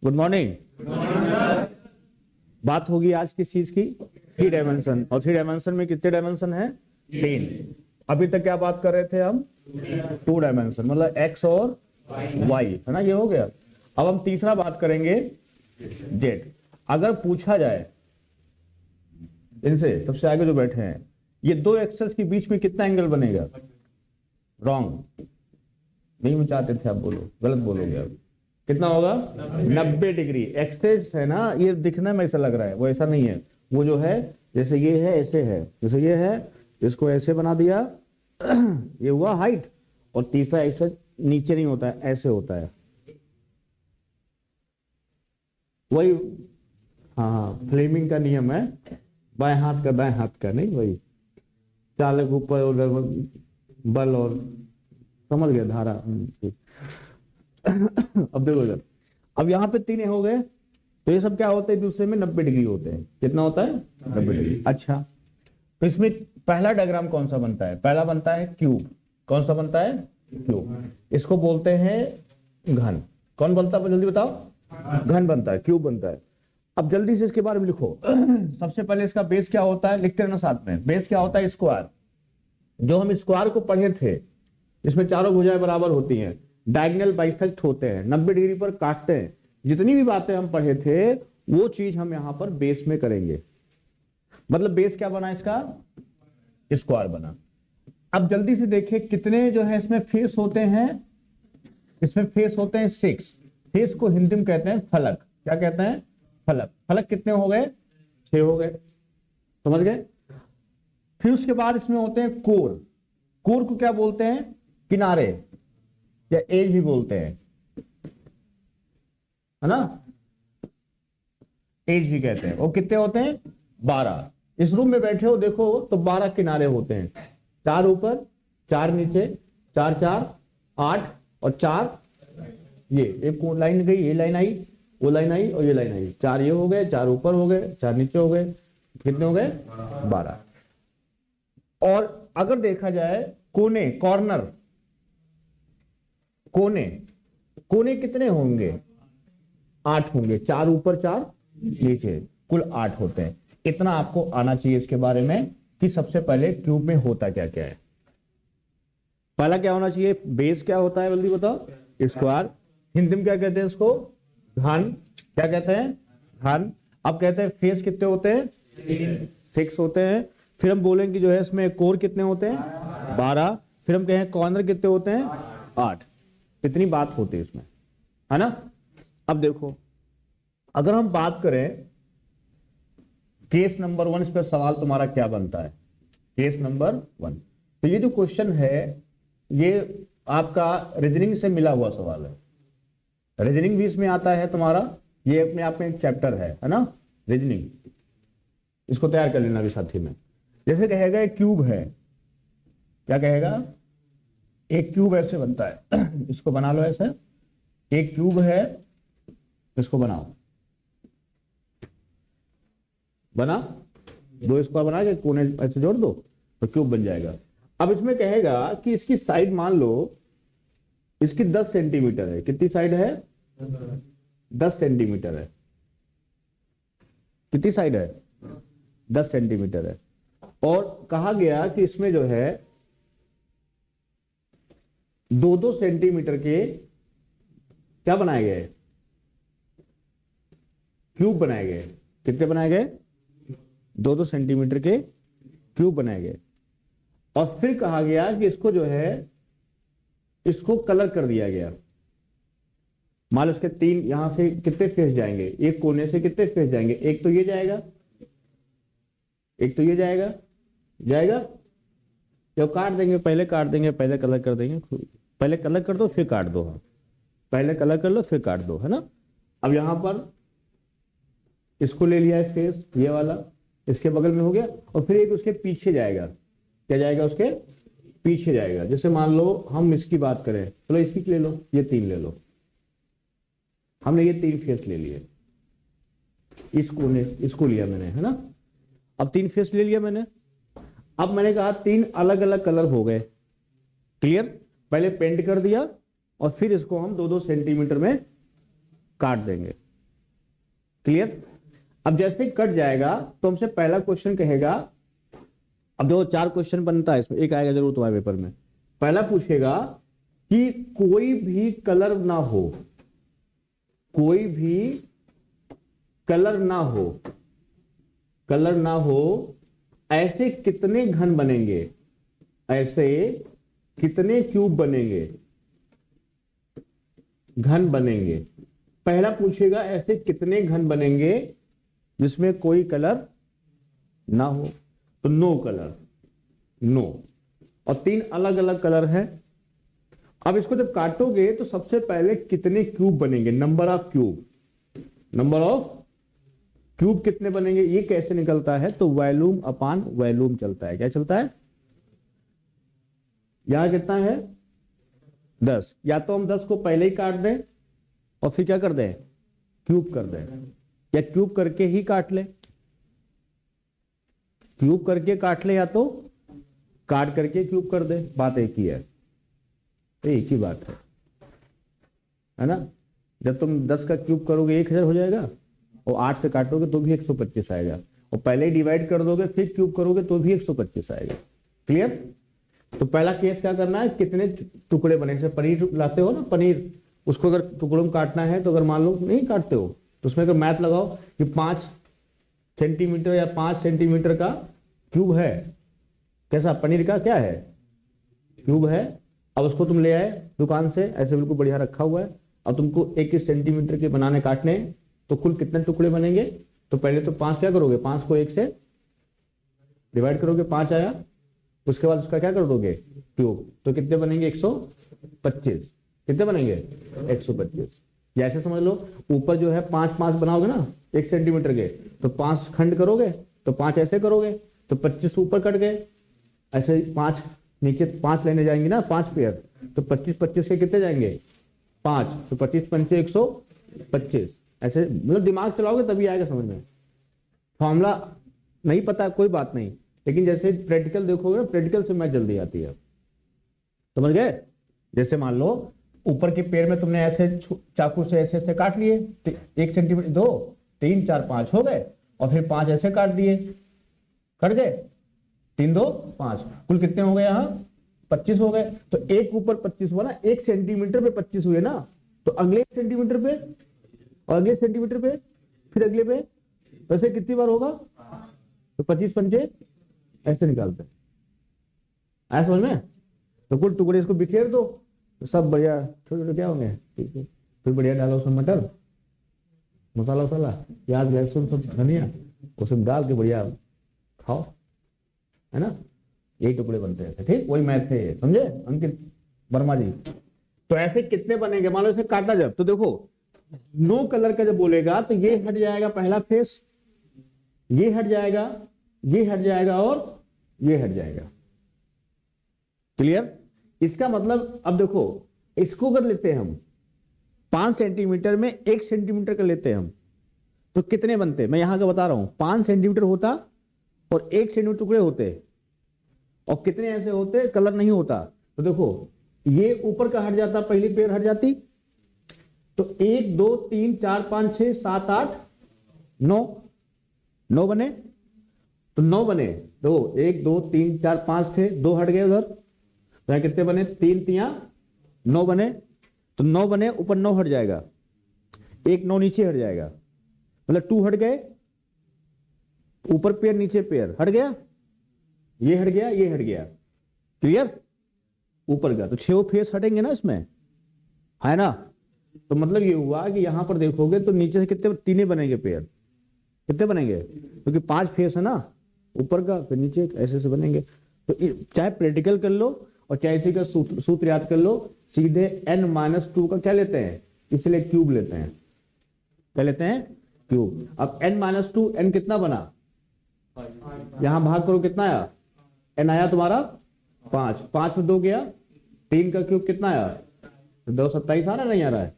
Good morning. बात होगी आज किस चीज की? 3 डायमेंशन। और 3 डायमेंशन में कितने डायमेंशन है? 3। अभी तक क्या बात कर रहे थे हम? 2 डायमेंशन, मतलब एक्स और वाई, है ना, ये हो गया। अब हम तीसरा बात करेंगे, जेड। अगर पूछा जाए इनसे, सबसे आगे जो बैठे हैं, ये 2 एक्सेस के बीच में कितना एंगल बनेगा? रॉन्ग, नहीं चाहते थे आप, बोलो, गलत बोलोगे अब। कितना होगा? 90 डिग्री। एक्सेस है ना, ये दिखने में ऐसा लग रहा है, वो ऐसा नहीं है। वो जो है, जैसे ये है ऐसे है, जैसे ये है, इसको ऐसे बना दिया, ये हुआ हाइट। और तीसरा एक्सेस नीचे नहीं होता है, ऐसे होता है, वही। हाँ, फ्लेमिंग का नियम है, बाएं हाथ का दाएं हाथ का नहीं, वही चालक ऊपर उधर बल, और समझ गए धारा। अब देखो इधर, अब यहाँ पे 3 हो गए, तो ये सब क्या होते हैं? दूसरे में 90 डिग्री होते हैं। कितना होता है? 90 डिग्री। अच्छा, तो इसमें पहला डायग्राम कौन सा बनता है? पहला बनता है क्यूब। कौन सा बनता है? क्यूब। इसको बोलते हैं घन। कौन बनता है, जल्दी बताओ? घन बनता है, क्यूब बनता है। अब जल्दी से इसके बारे में लिखो। सबसे पहले इसका बेस क्या होता है? लिखते रहना साथ में। बेस क्या होता है? स्क्वायर। जो हम स्क्वायर को पढ़े थे, इसमें चारों भुजाएं बराबर होती हैं, डायगोनल बाइसेक्ट होते हैं, 90 डिग्री पर काटते हैं। जितनी भी बातें हम पढ़े थे, वो चीज हम यहां पर बेस में करेंगे। मतलब बेस क्या बना इसका? स्क्वायर बना। अब जल्दी से देखिए, कितने जो है इसमें फेस होते हैं? इसमें फेस होते हैं 6। फेस को हिंदी में कहते हैं फलक। क्या कहते हैं? फलक। फलक कितने हो गए? 6 हो गए। समझ गए? फिर उसके बाद इसमें होते हैं कोर। कोर को क्या बोलते हैं? किनारे, या एज भी बोलते हैं, है ना, एज भी कहते हैं। वो कितने होते हैं? 12। इस रूम में बैठे हो देखो तो 12 किनारे होते हैं, 4 ऊपर 4 नीचे, 4 4 8, और 4 ये एक लाइन गई, ये लाइन आई, वो लाइन आई, और ये लाइन आई। 4 ये हो गए, 4 ऊपर हो गए, 4 नीचे हो गए। कितने हो गए? 12। और अगर देखा जाए कोने, कॉर्नर, कोने, कोने कितने होंगे? 8 होंगे। 4 ऊपर 4 नीचे, कुल 8 होते हैं। इतना आपको आना चाहिए इसके बारे में कि सबसे पहले क्यूब में होता क्या क्या है। पहला क्या होना चाहिए? बेस क्या होता है, जल्दी बताओ? स्क्वायर। हिंदी में क्या कहते हैं इसको? घन। क्या कहते हैं? घन। अब कहते हैं फेस कितने होते हैं? 6 होते हैं। फिर हम बोलेंगे जो है इसमें कोर कितने होते हैं? 12। फिर हम कहें कॉर्नर कितने होते हैं? 8। इतनी बात होती है इसमें, है ना। अब देखो, अगर हम बात करें केस नंबर 1, इस पर सवाल तुम्हारा क्या बनता है? केस नंबर 1, तो ये जो क्वेश्चन है, ये आपका रीजनिंग से मिला हुआ सवाल है। रीजनिंग भी इसमें आता है तुम्हारा, ये अपने आप में एक चैप्टर है ना, रीजनिंग। इसको तैयार कर लेना भी साथी में। जैसे कहेगा एक क्यूब है, क्या कहेगा? एक क्यूब ऐसे बनता है, इसको बना लो ऐसे। एक क्यूब है, इसको बनाओ, बना दो, स्क्वायर बना के कोने ऐसे जोड़ दो तो क्यूब बन जाएगा। अब इसमें कहेगा कि इसकी साइड मान लो इसकी 10 सेंटीमीटर है। कितनी साइड है? 10 सेंटीमीटर है। कितनी साइड है? 10 सेंटीमीटर है। और कहा गया कि इसमें जो है 2-2 सेंटीमीटर के क्या बनाए गए? क्यूब बनाए गए। कितने बनाए गए? 2-2 सेंटीमीटर के क्यूब बनाए गए। और फिर कहा गया कि इसको जो है, इसको कलर कर दिया गया। मान लो इसके 3 यहां से कितने फेस जाएंगे? एक कोने से कितने फेस जाएंगे? एक तो ये जाएगा, एक तो ये जाएगा, जाएगा। तो काट देंगे, पहले काट देंगे, पहले कलर कर देंगे। पहले कलर कर दो फिर काट दो। हाँ, पहले कलर कर लो फिर काट दो, है ना। अब यहां पर इसको ले लिया है फेस, ये वाला इसके बगल में हो गया, और फिर एक उसके पीछे जाएगा। क्या जाएगा? उसके पीछे जाएगा। जैसे मान लो हम इसकी बात करें, चलो इसकी ले लो, ये 3 ले लो। हमने ये 3 फेस ले लिए, इसको लिया मैंने, है ना। अब 3 फेस ले लिया मैंने। अब मैंने कहा 3 अलग अलग कलर हो गए। क्लियर? पहले पेंट कर दिया और फिर इसको हम 2-2 सेंटीमीटर में काट देंगे। क्लियर। अब जैसे ही कट जाएगा तो हमसे पहला क्वेश्चन कहेगा, अब देखो 4 क्वेश्चन बनता है इसमें, एक आएगा जरूर तुम्हारे पेपर में। पहला पूछेगा कि कोई भी कलर ना हो, कोई भी कलर ना हो, कलर ना हो, ऐसे कितने घन बनेंगे, ऐसे कितने क्यूब बनेंगे, घन बनेंगे। पहला पूछेगा ऐसे कितने घन बनेंगे जिसमें कोई कलर ना हो, तो नो कलर, नो। और 3 अलग अलग कलर है। अब इसको जब काटोगे तो सबसे पहले कितने क्यूब बनेंगे, number of cube, number of cube कितने बनेंगे, ये कैसे निकलता है, तो वॉल्यूम अपान वॉल्यूम चलता है। क्या चलता है, यहां कितना है 10, या तो हम 10 को पहले ही काट दें और फिर क्या कर दें, क्यूब कर दें, या क्यूब करके ही काट ले, क्यूब करके काट ले, या तो काट करके क्यूब कर दे, बात एक ही है, तो एक ही बात है ना। जब तुम 10 का क्यूब करोगे 1000 हो जाएगा, और 8 से काटोगे तो भी 125 आएगा, और पहले ही डिवाइड कर दोगे फिर क्यूब करोगे तो भी 125 आएगा। क्लियर। तो पहला केस क्या करना है, कितने टुकड़े बने, जैसे पनीर लाते हो ना, पनीर, उसको अगर टुकड़ों में काटना है तो अगर मान लो नहीं काटते हो तो उसमें अगर मैथ लगाओ कि 5 सेंटीमीटर या 5 सेंटीमीटर का क्यूब है, कैसा पनीर का क्या है, क्यूब है। अब उसको तुम ले आए दुकान से, ऐसे बिल्कुल बढ़िया रखा हुआ है, अब तुमको 1 सेंटीमीटर के बनाने काटने, तो कुल कितने टुकड़े बनेंगे, तो पहले तो 5 क्या करोगे, 5 को 1 से डिवाइड करोगे, 5 आया, उसके बाद उसका क्या कर दोगे, क्यूब, तो कितने बनेंगे 125, कितने बनेंगे 125। जैसे समझ लो ऊपर जो है 5 बनाओगे ना 1 सेंटीमीटर के, तो 5 खंड करोगे, तो 5 ऐसे करोगे तो 25 ऊपर कट गए, ऐसे 5 नीचे 5 लेने जाएंगे ना, 5 पेयर, तो 25 के कितने जाएंगे 5, तो 25 पंचे 125। ऐसे मतलब दिमाग चलाओगे तभी आएगा समझ में, फॉर्मूला नहीं पता कोई बात नहीं, लेकिन जैसे प्रैक्टिकल देखोगे, प्रैक्टिकल से मैथ जल्दी आती है, समझ गए। जैसे मान लो ऊपर के पेड़ में तुमने ऐसे चाकू से ऐसे ऐसे काट लिए, 1 सेंटीमीटर, 2 3 4 5 हो गए, और फिर 5 ऐसे काट दिए, कट गए, 3 2 5, कुल कितने हो गए यहाँ 25 हो गए। तो एक ऊपर 25 हुआ ना, 1 सेंटीमीटर पे 25 हुए ना, तो अगले 1 सेंटीमीटर पे और अगले सेंटीमीटर पे फिर अगले पे, वैसे कितनी बार होगा, तो 25 पंचे ऐसे निकालते हैं, आया समझ में। तो कुल टुकड़े इसको बिखेर दो, तो सब बढ़िया छोटे छोटे क्या होंगे, ठीक है। फिर बढ़िया डालो उसमें मटर, मसाला वसाला, प्याज लहसुन सब धनिया, उसमें डाल के बढ़िया खाओ, है ना। यही टुकड़े बनते हैं, ठीक, वही मैथ है, समझे अंकित वर्मा जी। तो ऐसे कितने बनेंगे, मान लो इसे काटा जब, तो देखो नो कलर का जब बोलेगा तो ये हट जाएगा पहला फेस, ये हट जाएगा, ये हट जाएगा और ये हट जाएगा। क्लियर। इसका मतलब अब देखो इसको अगर लेते हैं हम 5 सेंटीमीटर में 1 सेंटीमीटर का लेते हैं हम, तो कितने बनते, मैं यहां का बता रहा हूं, 5 सेंटीमीटर होता और 1 सेंटीमीटर टुकड़े होते, और कितने ऐसे होते कलर नहीं होता। तो देखो ये ऊपर का हट जाता, पहली पेड़ हट जाती, तो 1 2 3 4 5 6 7 8 9 बने, तो 9 बने, दो 1 2 3 4 5 थे, 2 हट गए उधर, तो कितने बने 3 3 9 बने, तो 9 बने, ऊपर 9 हट जाएगा, 1 9 नीचे हट जाएगा, मतलब 2 हट गए, ऊपर पेड़ नीचे पेड़ हट गया, ये हट गया, ये हट गया। क्लियर। ऊपर का तो 6 फेस हटेंगे ना इसमें, है ना। तो मतलब ये हुआ कि यहां पर देखोगे तो नीचे से कितने 3 बनेंगे पेयर, कितने बनेंगे, क्योंकि 5 फेस है ना ऊपर का, फिर नीचे ऐसे ऐसे बनेंगे। तो चाहे प्रैक्टिकल कर लो और चाहे इसी का सूत्र याद कर लो, सीधे n-2 का क्या लेते हैं, इसलिए क्यूब लेते हैं, क्या लेते हैं, क्यूब। अब n-2, n कितना बना, यहां भाग करो कितना आया, n आया तुम्हारा 5, 5 में 2 गया, 3 का क्यूब कितना आया, 2 27 आ रहा, नहीं आ रहा है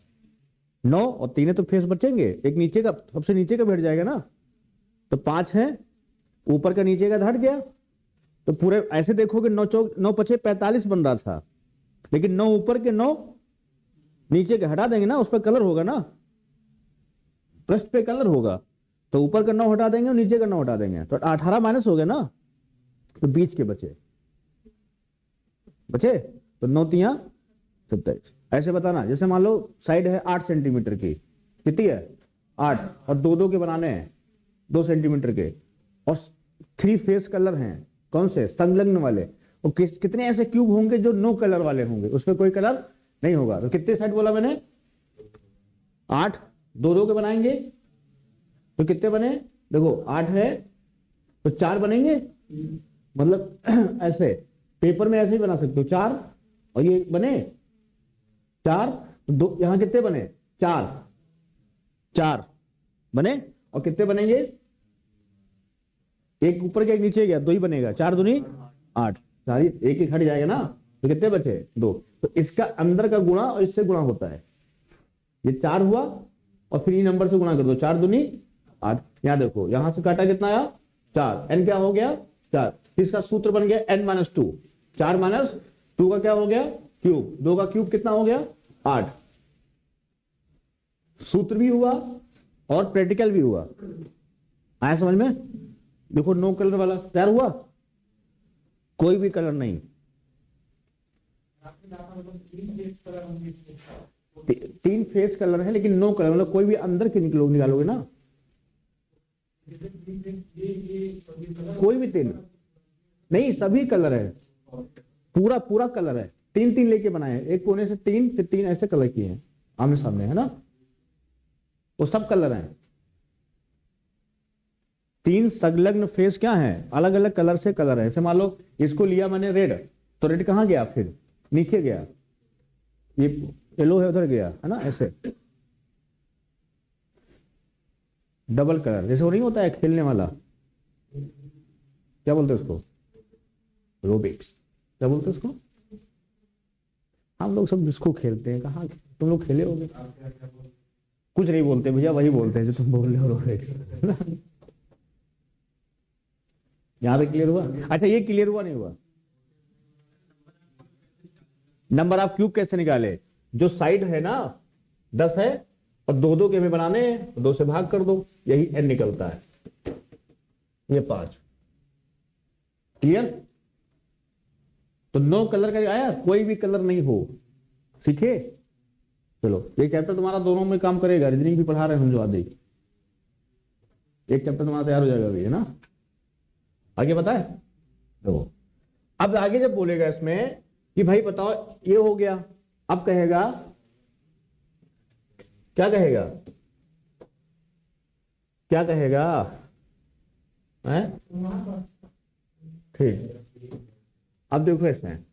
9, और 3 तो फेस बचेंगे, एक नीचे का, सबसे नीचे का बैठ जाएगा ना, तो 5 है, ऊपर का नीचे का हट गया, तो पूरे ऐसे देखोगे 9 चौक 9 पचे 45 बन रहा था, लेकिन 9 ऊपर के 9 नीचे के हटा देंगे ना, उस पर कलर होगा ना, पृष्ठ पे कलर होगा तो ऊपर का 9 हटा देंगे और नीचे का 9 हटा देंगे, तो 18 माइनस हो गया ना, तो बीच के बचे तो 9 तिया 27। ऐसे बताना, जैसे मान लो साइड है 8 सेंटीमीटर की, कितनी है 8, और दो दो के बनाने हैं 2 सेंटीमीटर के, और 3 फेस कलर हैं, कौन से संलग्न वाले, और कितने ऐसे क्यूब होंगे जो 9 कलर वाले होंगे, उसमें कोई कलर नहीं होगा। तो कितने साइड बोला मैंने 8, दो दो के बनाएंगे तो कितने बने, देखो 8 है तो 4 बनेंगे, मतलब ऐसे पेपर में ऐसे ही बना सकते हो 4, और ये बने 4, तो दो यहां कितने बने 4 बने, और कितने बनेंगे, एक ऊपर गया एक नीचे गया, 2 ही बनेगा, 4 दूनी 8, 4 एक हट जाएगा ना, तो कितने बचे 2। तो इसका अंदर का गुणा और इससे गुणा होता है, ये 4 हुआ और फिर ये नंबर से गुणा कर दो, 4 दूनी 8। यहां देखो यहां से काटा कितना आया 4, एन क्या हो गया 4, इसका सूत्र बन गया n-2, 4 माइनस 2 का क्या हो गया क्यूब, 2 का क्यूब कितना हो गया 8। सूत्र भी हुआ और प्रैक्टिकल भी हुआ, आया समझ में। देखो 9 कलर वाला तैयार हुआ, कोई भी कलर नहीं, 3 फेस कलर है लेकिन 9 कलर, मतलब कोई भी अंदर के निकालोगे ना, कोई भी 3 नहीं, सभी कलर है, पूरा कलर है, 3 लेके बनाए हैं, एक कोने से 3 फिर 3 ऐसे कलर किए हैं आमने सामने, है ना, वो सब कलर हैं। 3 संलग्न फेस क्या है, अलग अलग कलर से कलर है। जैसे मान लो इसको लिया मैंने रेड, तो रेड कहां गया, फिर नीचे गया, ये येलो है उधर गया, है ना, ऐसे डबल कलर, जैसे वो नहीं होता है खेलने वाला, क्या बोलते हैं उसको, रोबिक्स, क्या बोलते हैं उसको, हम लोग सब जिसको खेलते हैं, कहाँ तुम लोग खेले होगे, कुछ नहीं बोलते भैया, वही बोलते हैं जो तुम बोल रहे हो, रोबिक्स। यहां तक क्लियर हुआ। अच्छा ये क्लियर हुआ नहीं हुआ, नंबर ऑफ क्यूब कैसे निकाले, जो साइड है ना 10 है और 2 के हमें बनाने हैं, 2 से भाग कर दो, यही n निकलता है, ये 5। क्लियर। तो 9 कलर का आया, कोई भी कलर नहीं हो, सीखे। चलो ये चैप्टर तुम्हारा दोनों में काम करेगा, रीजनिंग भी पढ़ा रहे हैं समझवा देगी, एक चैप्टर तुम्हारा तैयार हो जाएगा अभी, है ना। आगे बताए, तो अब आगे जब बोलेगा इसमें कि भाई बताओ ये हो गया, अब कहेगा, क्या कहेगा, क्या कहेगा, ठीक। अब देखो इसमें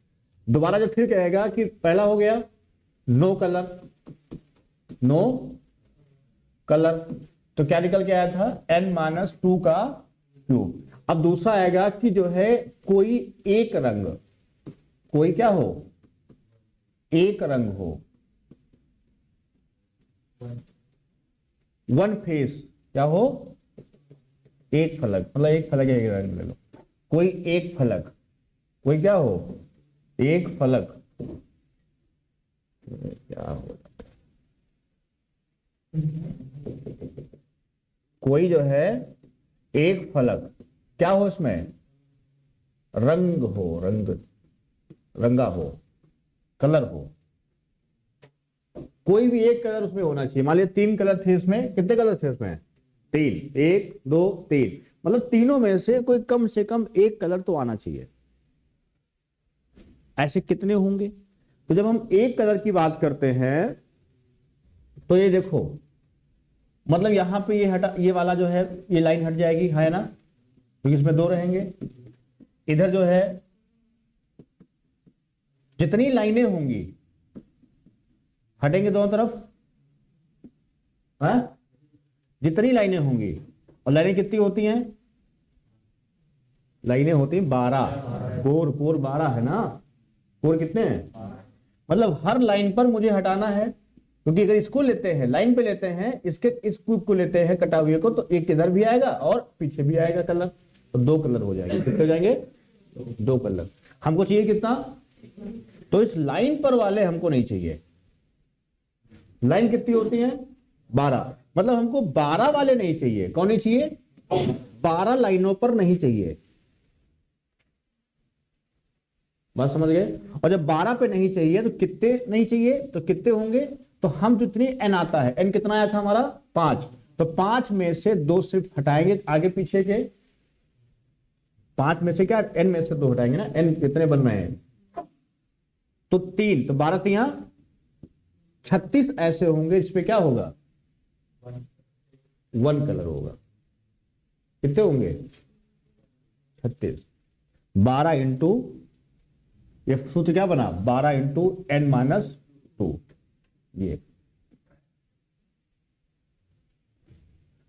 दोबारा जब फिर कहेगा कि पहला हो गया 9 कलर, तो क्या निकल के आया था n-2 का क्यूब। अब दूसरा आएगा कि जो है कोई एक रंग, कोई क्या हो, एक रंग हो, 1 फेस क्या हो, एक फलक, मतलब एक फलक एक रंग ले लो, कोई एक फलक, कोई क्या हो, एक फलक, क्या हो, कोई जो है एक फलक, क्या हो इसमें, रंग हो, रंगा हो, कलर हो, कोई भी एक कलर उसमें होना चाहिए। मान लिया 3 कलर थे इसमें, कितने कलर थे इसमें 3, 1 2 3, मतलब तीनों में से कोई कम से कम एक कलर तो आना चाहिए। ऐसे कितने होंगे, तो जब हम एक कलर की बात करते हैं तो ये देखो, मतलब यहां पे ये हटा, ये वाला जो है ये लाइन हट जाएगी, है ना, क्योंकि इसमें 2 रहेंगे। इधर जो है जितनी लाइनें होंगी हटेंगे दोनों तरफ, है, जितनी लाइनें होंगी, और लाइनें कितनी होती हैं, लाइनें होती हैं 12, कोर 12 है ना, कोर कितने हैं, मतलब हर लाइन पर मुझे हटाना है, क्योंकि अगर इसको लेते हैं लाइन पे लेते हैं, इसके इस क्यूब को लेते हैं कटा हुए को, तो एक इधर भी आएगा और पीछे भी आएगा कलर, तो 2 कलर हो जाएंगे। कितने हो जाएंगे, 2 कलर। हमको चाहिए कितना, तो इस लाइन पर वाले हमको नहीं चाहिए। लाइन कितनी होती है 12, मतलब हमको 12 वाले नहीं चाहिए, कौन नहीं चाहिए, 12 लाइनों पर नहीं चाहिए, बात समझ गए। और जब 12 पे नहीं चाहिए तो कितने नहीं चाहिए, तो कितने होंगे, तो हम जितनी एन आता है, एन कितना आया था हमारा 5, तो 5 में से 2 सिर्फ हटाएंगे आगे पीछे के, 5 में से क्या, एन में से 2 हटाएंगे ना, एन कितने बन रहे हैं, तो 3, तो 12 3 36 ऐसे होंगे, इस पे क्या होगा, 1 कलर होगा। कितने होंगे 36, 12 इंटू, ये सूत्र क्या बना, 12 इंटू एन माइनस 2। ये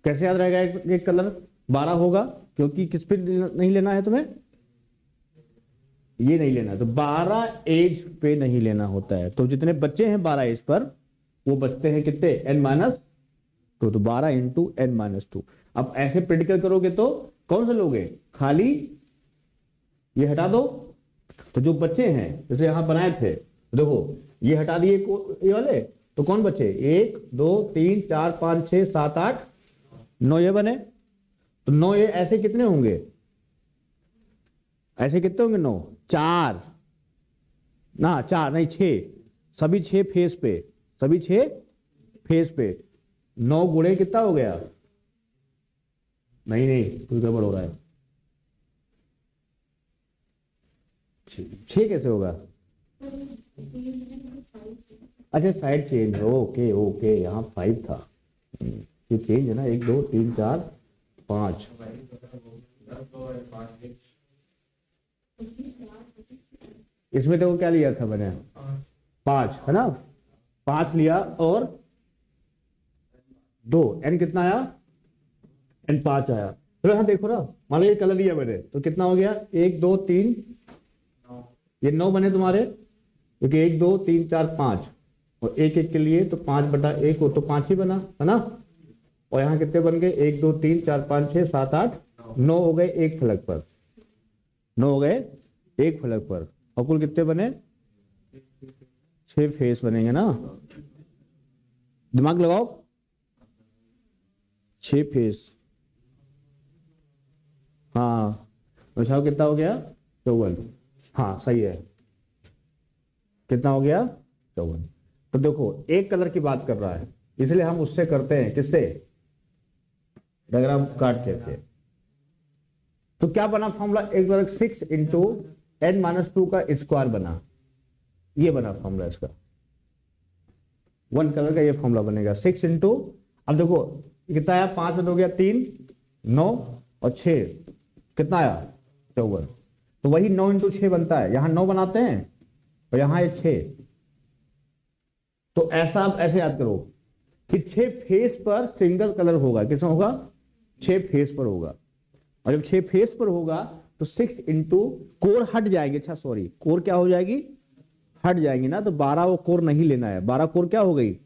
कैसे याद रहेगा, एक कलर 12 होगा, क्योंकि किस पे नहीं लेना है तुम्हें, ये नहीं लेना, तो 12 एज पे नहीं लेना होता है, तो जितने बच्चे हैं 12 एज पर वो बचते हैं कितने, एन माइनस 2, तो 12 इंटू एन माइनस 2। अब ऐसे प्रेडिकल करोगे तो कौन से लोगे, खाली ये हटा दो, तो जो बच्चे हैं जैसे यहां बनाए थे, देखो ये हटा दिए ये वाले, तो कौन बचे, 1 2 3 4 5 6 7 8 9 ये बने, तो 9 ये ऐसे कितने होंगे, ऐसे कितने होंगे 9, 4 ना, 4 नहीं 6, सभी 6 फेस पे, सभी 6 फेस पे, 9 गुणे कितना हो गया, नहीं कुछ गड़बड़ हो रहा है, 6 कैसे होगा, अच्छा साइड चेंज है, ओके ओके, यहाँ 5 था, ये चेंज है ना, 1 2 3 4 5, इसमें देखो क्या लिया था मैंने, 5 है ना, 5 लिया और 2, एन कितना आया, एन 5 आया, तो यहां देखो ना, मान लो ये कलर लिया मैंने, तो कितना हो गया, 1 2 3, ये 9 बने तुम्हारे, क्योंकि 1 2 3 4 5, और एक एक के लिए तो 5/1 हो, तो 5 ही बना है ना, और यहाँ कितने बन गए, 1 2 3 4 5 6 7 8 9 हो गए एक फलक पर, 9 हो गए एक फलक पर, और कुल कितने बने, 6 फेस बनेंगे ना, दिमाग लगाओ, 6 फेस, हाँ, तो कितना हो गया 54, हाँ सही है, कितना हो गया 54। तो देखो एक कलर की बात कर रहा है, इसलिए हम उससे करते हैं, किससे, डायग्राम काट के, तो क्या बना फॉर्मूला, एक बार 6 इंटू एन माइनस 2 का स्क्वायर बना, ये बना फॉर्मूला इसका, 1 कलर का ये फॉर्मूला बनेगा, 6 इंटू, अब देखो कितना आया, 5 हो गया 3 9 और 6 कितना आया 54, तो वही 9 इंटू 6 बनता है, यहां 9 बनाते हैं और यहां ये 6, तो ऐसा आप ऐसे याद करो कि 6 फेस पर सिंगल कलर होगा, किसमें होगा, 6 फेस पर होगा, और जब 6 फेस पर होगा तो 6 इंटू कोर हट जाएगी, अच्छा सॉरी कोर क्या हो जाएगी, हट जाएंगी ना, तो 12 वो कोर नहीं लेना है, 12 कोर क्या हो गई,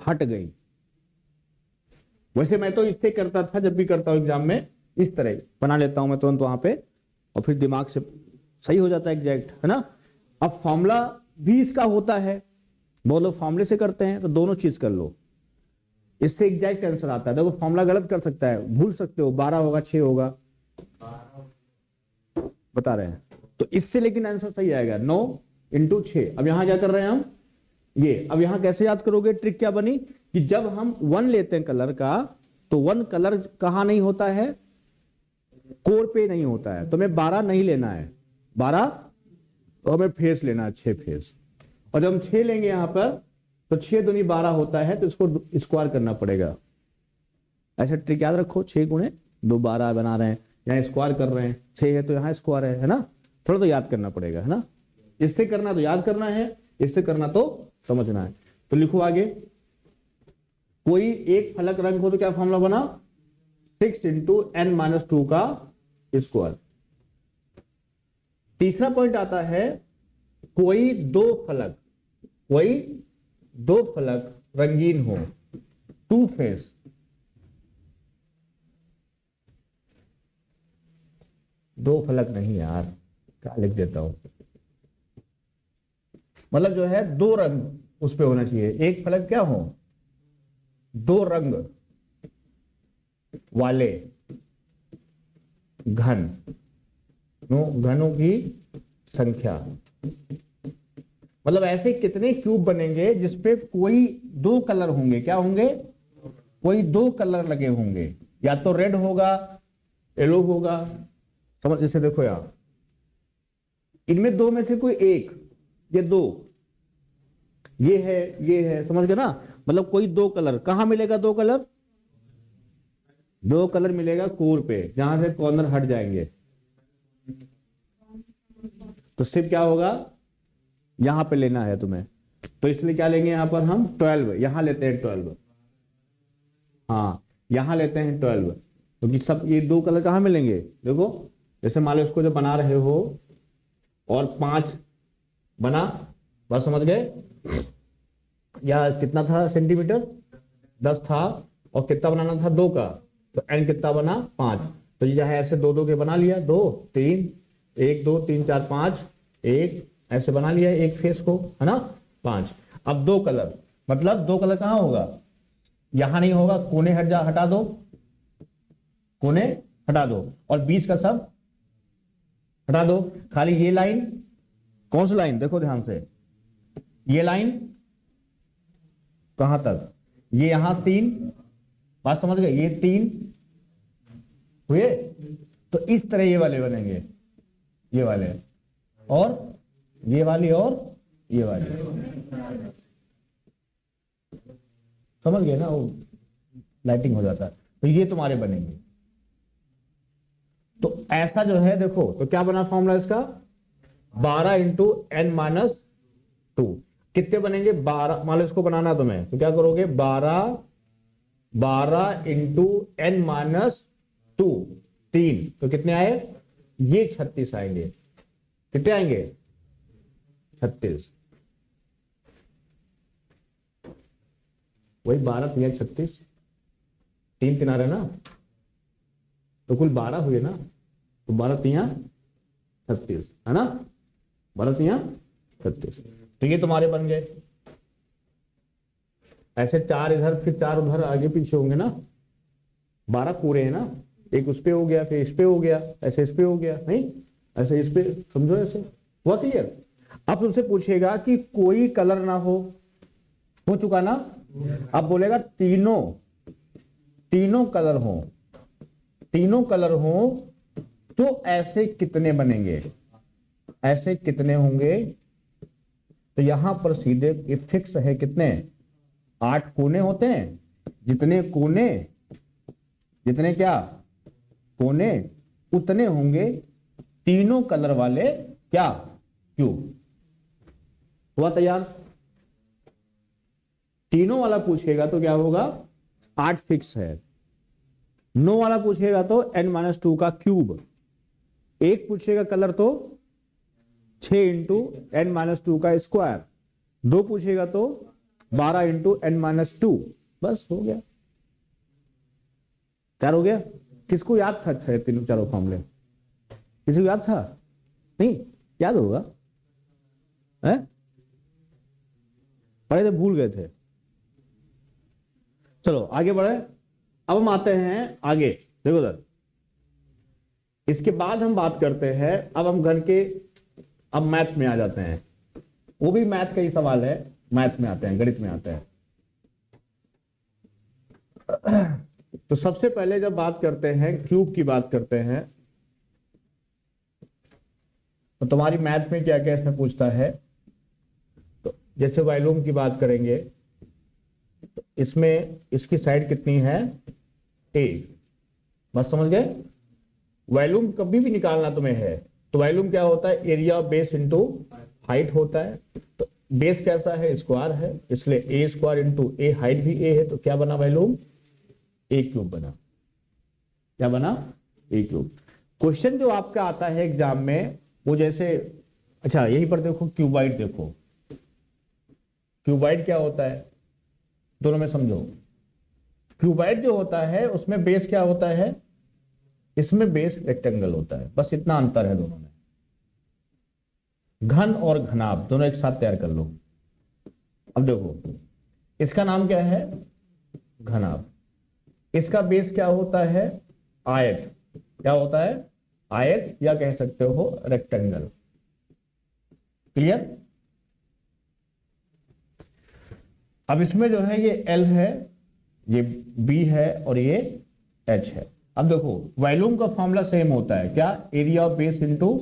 हट गई। वैसे मैं तो इससे करता था, जब भी करता हूं एग्जाम में इस तरह बना लेता हूं मैं तुरंत वहां पे, और फिर दिमाग से सही हो जाता है एग्जैक्ट, है ना। अब फॉर्मूला भी इसका होता है, बहुत लोग फॉर्मूले से करते हैं, तो दोनों चीज कर लो, इससे एग्जैक्ट आंसर आता है। देखो फॉर्मूला गलत कर सकता है, भूल सकते हो, 12 होगा 6 होगा, बता रहे हैं, तो इससे लेकिन आंसर सही आएगा 9 इंटू 6। अब यहां क्या कर रहे हैं हम, ये अब यहां कैसे याद करोगे, ट्रिक क्या बनी कि जब हम 1 लेते हैं कलर का, तो 1 कलर कहां नहीं होता है, कोर पे नहीं होता है, तो हमें 12 नहीं लेना है, 12 तो हमें फेस लेना है, 6 फेस, और जब हम 6 लेंगे यहां पर तो 6 दूनी 12 होता है, तो इसको स्क्वायर करना पड़ेगा। ऐसा ट्रिक याद रखो, 6 गुणे 2 12 बना रहे हैं, यहाँ स्क्वायर कर रहे हैं, 6 है तो यहाँ स्क्वायर है ना, थोड़ा तो याद करना पड़ेगा, है ना। इससे करना तो याद करना है, इससे करना तो समझना है। तो लिखो आगे, कोई एक फलक रंग हो तो क्या फॉर्मूला बना, 6 इंटू एन माइनस 2 का स्क्वायर। तीसरा पॉइंट आता है, कोई दो फलक रंगीन हो, 2 फेस, दो फलक नहीं यार, क्या लिख देता हूं, मतलब जो है 2 रंग उस पे होना चाहिए, एक फलक क्या हो, 2 रंग, वाले घनों की संख्या। मतलब ऐसे कितने क्यूब बनेंगे जिसपे कोई दो कलर होंगे, क्या होंगे, कोई दो कलर लगे होंगे, या तो रेड होगा, येलो होगा। समझ, जैसे देखो यार, इनमें दो में से कोई एक, ये दो, ये है, समझ गए ना। मतलब कोई दो कलर कहां मिलेगा, दो कलर मिलेगा कोर पे, जहां से कॉर्नर हट जाएंगे। तो सिर्फ क्या होगा, यहां पे लेना है तुम्हें, तो इसलिए क्या लेंगे यहां पर हम 12, यहां लेते हैं 12, हाँ यहां लेते हैं 12, क्योंकि सब ये दो कलर कहां मिलेंगे, देखो जैसे मान लो इसको जब बना रहे हो और 5 बना, बस समझ गए, या कितना था सेंटीमीटर, 10 था, और कितना बनाना था 2 का, तो एन कितना बना 5, तो ये है ऐसे दो के बना लिया, 2 3 1 2 3 4 5, एक ऐसे बना लिया एक फेस को, है ना 5। अब दो कलर, मतलब दो कलर कहां होगा, यहां नहीं होगा, कोने हटा दो, कोने हटा दो, और बीच का सब हटा दो, खाली ये लाइन, कौन सी लाइन, देखो ध्यान से, ये लाइन कहां तक, ये यहां 3, बात समझ गए, ये 3 हुए, तो इस तरह ये वाले बनेंगे, ये वाले, और ये वाली, और ये वाली, समझ गए ना, वो लाइटिंग हो जाता है, तो ये तुम्हारे बनेंगे। तो ऐसा जो है देखो, तो क्या बना फॉर्मूला इसका, 12 इंटू n-2, कितने बनेंगे, 12, मान लो इसको बनाना तुम्हें, तो क्या करोगे, 12 इंटू n-2, 3, तो कितने आए, ये 36 आएंगे, कितने आएंगे, 36, वही 12 3 36, 3 3 आ रहे ना, तो कुल 12 हुए ना, तो 12 3 36, है ना, 12 3 36, तो ये तुम्हारे बन गए। ऐसे 4 इधर, फिर 4 उधर आगे पीछे होंगे ना, 12 पूरे हैं ना, एक उस पे हो गया, फिर इस पे हो गया, ऐसे इस पे हो गया, नहीं ऐसे इस पे, समझो ऐसे हुआ क्लियर। अब तुमसे पूछेगा कि कोई कलर ना हो चुका ना, अब बोलेगा तीनों कलर हो, तो ऐसे कितने बनेंगे, ऐसे कितने होंगे, तो यहां पर सीधे फिक्स है, कितने, 8 कोने होते हैं, जितने क्या कोने, उतने होंगे तीनों कलर वाले क्या क्यूब। हुआ तैयार। तीनों वाला पूछेगा तो क्या होगा, 8 फिक्स है, 9 वाला पूछेगा तो n-2 का क्यूब, एक पूछेगा कलर तो 6 इंटू n-2 का स्क्वायर, 2 पूछेगा तो 12 इंटू n-2, बस हो गया, तैयार हो गया। किसको याद था तीनों चारों फॉर्मूले, किसी को याद था, नहीं याद होगा, पढ़े थे भूल गए थे। चलो आगे बढ़े, अब हम आते हैं आगे, देखो सर, इसके बाद हम बात करते हैं, अब हम घर के, अब मैथ में आ जाते हैं, वो भी मैथ का ही सवाल है, मैथ में आते हैं, गणित में आते हैं। तो सबसे पहले जब बात करते हैं क्यूब की बात करते हैं, तो तुम्हारी मैथ में क्या क्या इसमें पूछता है, तो जैसे वॉल्यूम की बात करेंगे, तो इसमें इसकी साइड कितनी है, a, बस समझ गए। वॉल्यूम कभी भी निकालना तुम्हें है, तो वॉल्यूम क्या होता है, area of base into height होता है, तो बेस कैसा है, स्क्वायर है, इसलिए ए स्क्वायर इंटू ए, हाइट भी ए है, तो क्या बना वॉल्यूम, ए क्यूब बना, क्या बना, ए क्यूब। क्वेश्चन जो आपका आता है एग्जाम में, वो जैसे, अच्छा यहीं पर देखो क्यूबाइड, देखो क्यूबाइड क्या होता है, दोनों में समझो। क्यूबाइड जो होता है उसमें बेस क्या होता है, इसमें बेस रेक्टेंगल होता है, बस इतना अंतर है दोनों में। घन और घनाभ दोनों एक साथ तैयार कर लो। अब देखो इसका नाम क्या है, घनाभ, इसका बेस क्या होता है? आयत। क्या होता है? आयत, या कह सकते हो रेक्टेंगल। क्लियर? अब इसमें जो है ये L है, ये B है और ये H है। अब देखो वॉल्यूम का फॉर्मूला सेम होता है, क्या? Area of base into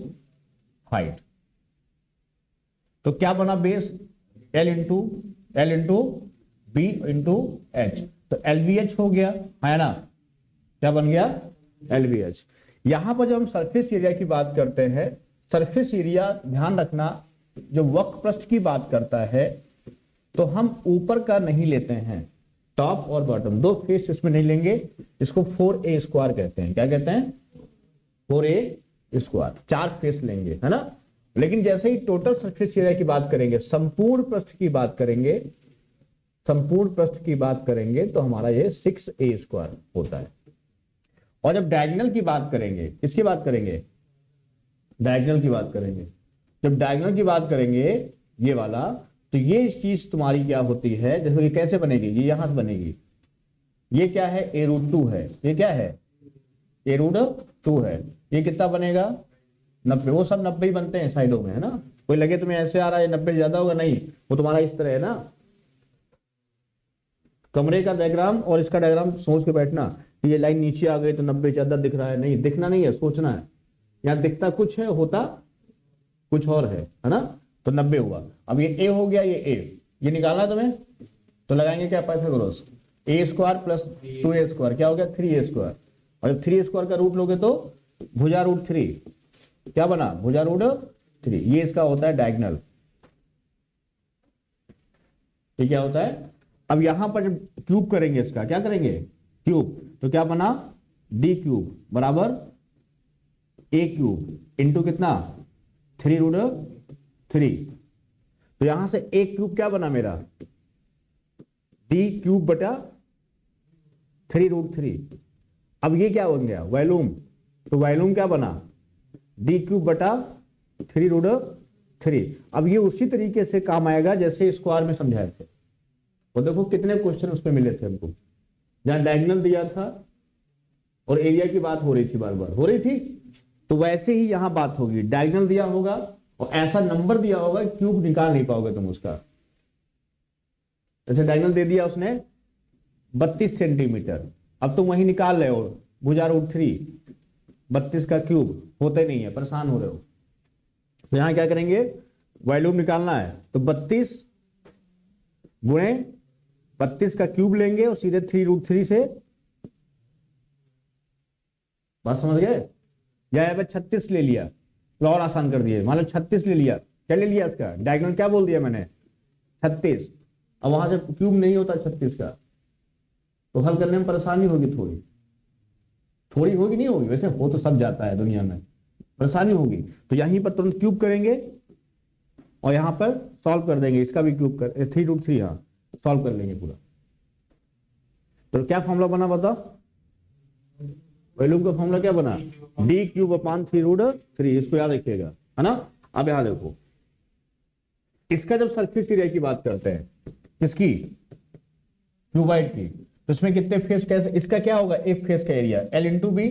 height. तो क्या बना base? L into B into H, तो LVH हो गया, है ना? क्या बन गया? LVH। यहां पर जब हम सरफेस एरिया की बात करते हैं, सरफेस एरिया ध्यान रखना, जो वक्र पृष्ठ की बात करता है तो हम ऊपर का नहीं लेते हैं, टॉप और बॉटम दो फेस इसमें नहीं लेंगे। इसको 4a² कहते हैं। क्या कहते हैं? 4a²। चार फेस लेंगे, है ना? लेकिन जैसे ही टोटल सरफेस एरिया की बात करेंगे, संपूर्ण पृष्ठ की बात करेंगे, संपूर्ण पृष्ठ की बात करेंगे तो हमारा ये 6a² होता है। और जब डायगोनल की बात करेंगे, किसकी बात करेंगे? डायगोनल की बात करेंगे। जब डायगोनल की बात करेंगे ये वाला, तो ये चीज तुम्हारी क्या होती है? जैसे ये कैसे बनेगी? ये यहां से बनेगी। ये क्या है? a√2 है। ये क्या है? a√2 है। ये कितना बनेगा? 90। वो सब 90 ही बनते हैं साइडों में, है ना? कोई लगे तुम्हें ऐसे आ रहा है 90 ज्यादा होगा, नहीं, वो तुम्हारा इस तरह है ना। कमरे का डायग्राम और इसका डायग्राम सोच के बैठना, ये लाइन नीचे आ गई तो 90 ज्यादा दिख रहा है, नहीं, दिखना नहीं है, सोचना है। यहाँ दिखता कुछ है, होता कुछ और है ना? तो 90 हुआ। अब ये a हो गया, ये a, ये निकालना तुम्हें, तो लगाएंगे क्या? पाइथागोरस। a² प्लस 2a², क्या हो गया? 3a²। और जब 3a² का रूट लोगे तो भुजा√3, क्या बना? भुजा√3। ये इसका होता है डायगोनल। ये क्या होता है? अब यहां पर जब क्यूब करेंगे, इसका क्या करेंगे? क्यूब, तो क्या बना? d³ बराबर a³ इंटू कितना? 3√3। तो यहां से a³ क्या बना मेरा? d³ बटा 3√3। अब ये क्या बन गया? वॉल्यूम। तो वॉल्यूम क्या बना? d³ बटा 3√3। अब ये उसी तरीके से काम आएगा जैसे स्क्वायर में समझाए थे। और देखो कितने क्वेश्चन उसमें मिले थे हमको, जहां डायगोनल दिया था और एरिया की बात हो रही थी, बार बार हो रही थी, तो वैसे ही यहां बात होगी। डायगोनल दिया होगा और ऐसा नंबर दिया होगा, क्यूब निकाल नहीं पाओगे तुम उसका। जैसे डायगोनल दे दिया उसने 32 सेंटीमीटर, अब तुम वही निकाल रहे हो भुजा√3, 32 का क्यूब होते नहीं है, परेशान हो रहे हो। तो यहां क्या करेंगे? वॉल्यूम निकालना है तो 32 गुणे 32 का क्यूब लेंगे और सीधे 3√3 से, बात समझ गए? या 36 ले लिया तो और आसान कर दिए, मान लो 36 ले लिया, क्या ले लिया? इसका डायगोनल क्या बोल दिया मैंने? 36। अब वहां से क्यूब नहीं होता 36 का, तो हल करने में परेशानी होगी, थोड़ी होगी, नहीं होगी, वैसे हो तो सब जाता है दुनिया में, परेशानी होगी। तो यहीं पर तुरंत क्यूब करेंगे और यहां पर सॉल्व कर देंगे, इसका भी क्यूब कर 3√3, हाँ सॉल्व कर लेंगे पूरा। तो क्या फॉर्मूला बना बताओ? वॉल्यूम का फॉर्मूला क्या बना? d³ अपान 3√3। इसको याद रखिएगा, है ना? अब यहां देखो, इसका जब सरफेस एरिया की बात करते हैं, किसकी? क्यूबाइड की, तो इसमें कितने फेस? कैसे? इसका क्या होगा? एक फेस का एरिया L इंटू बी।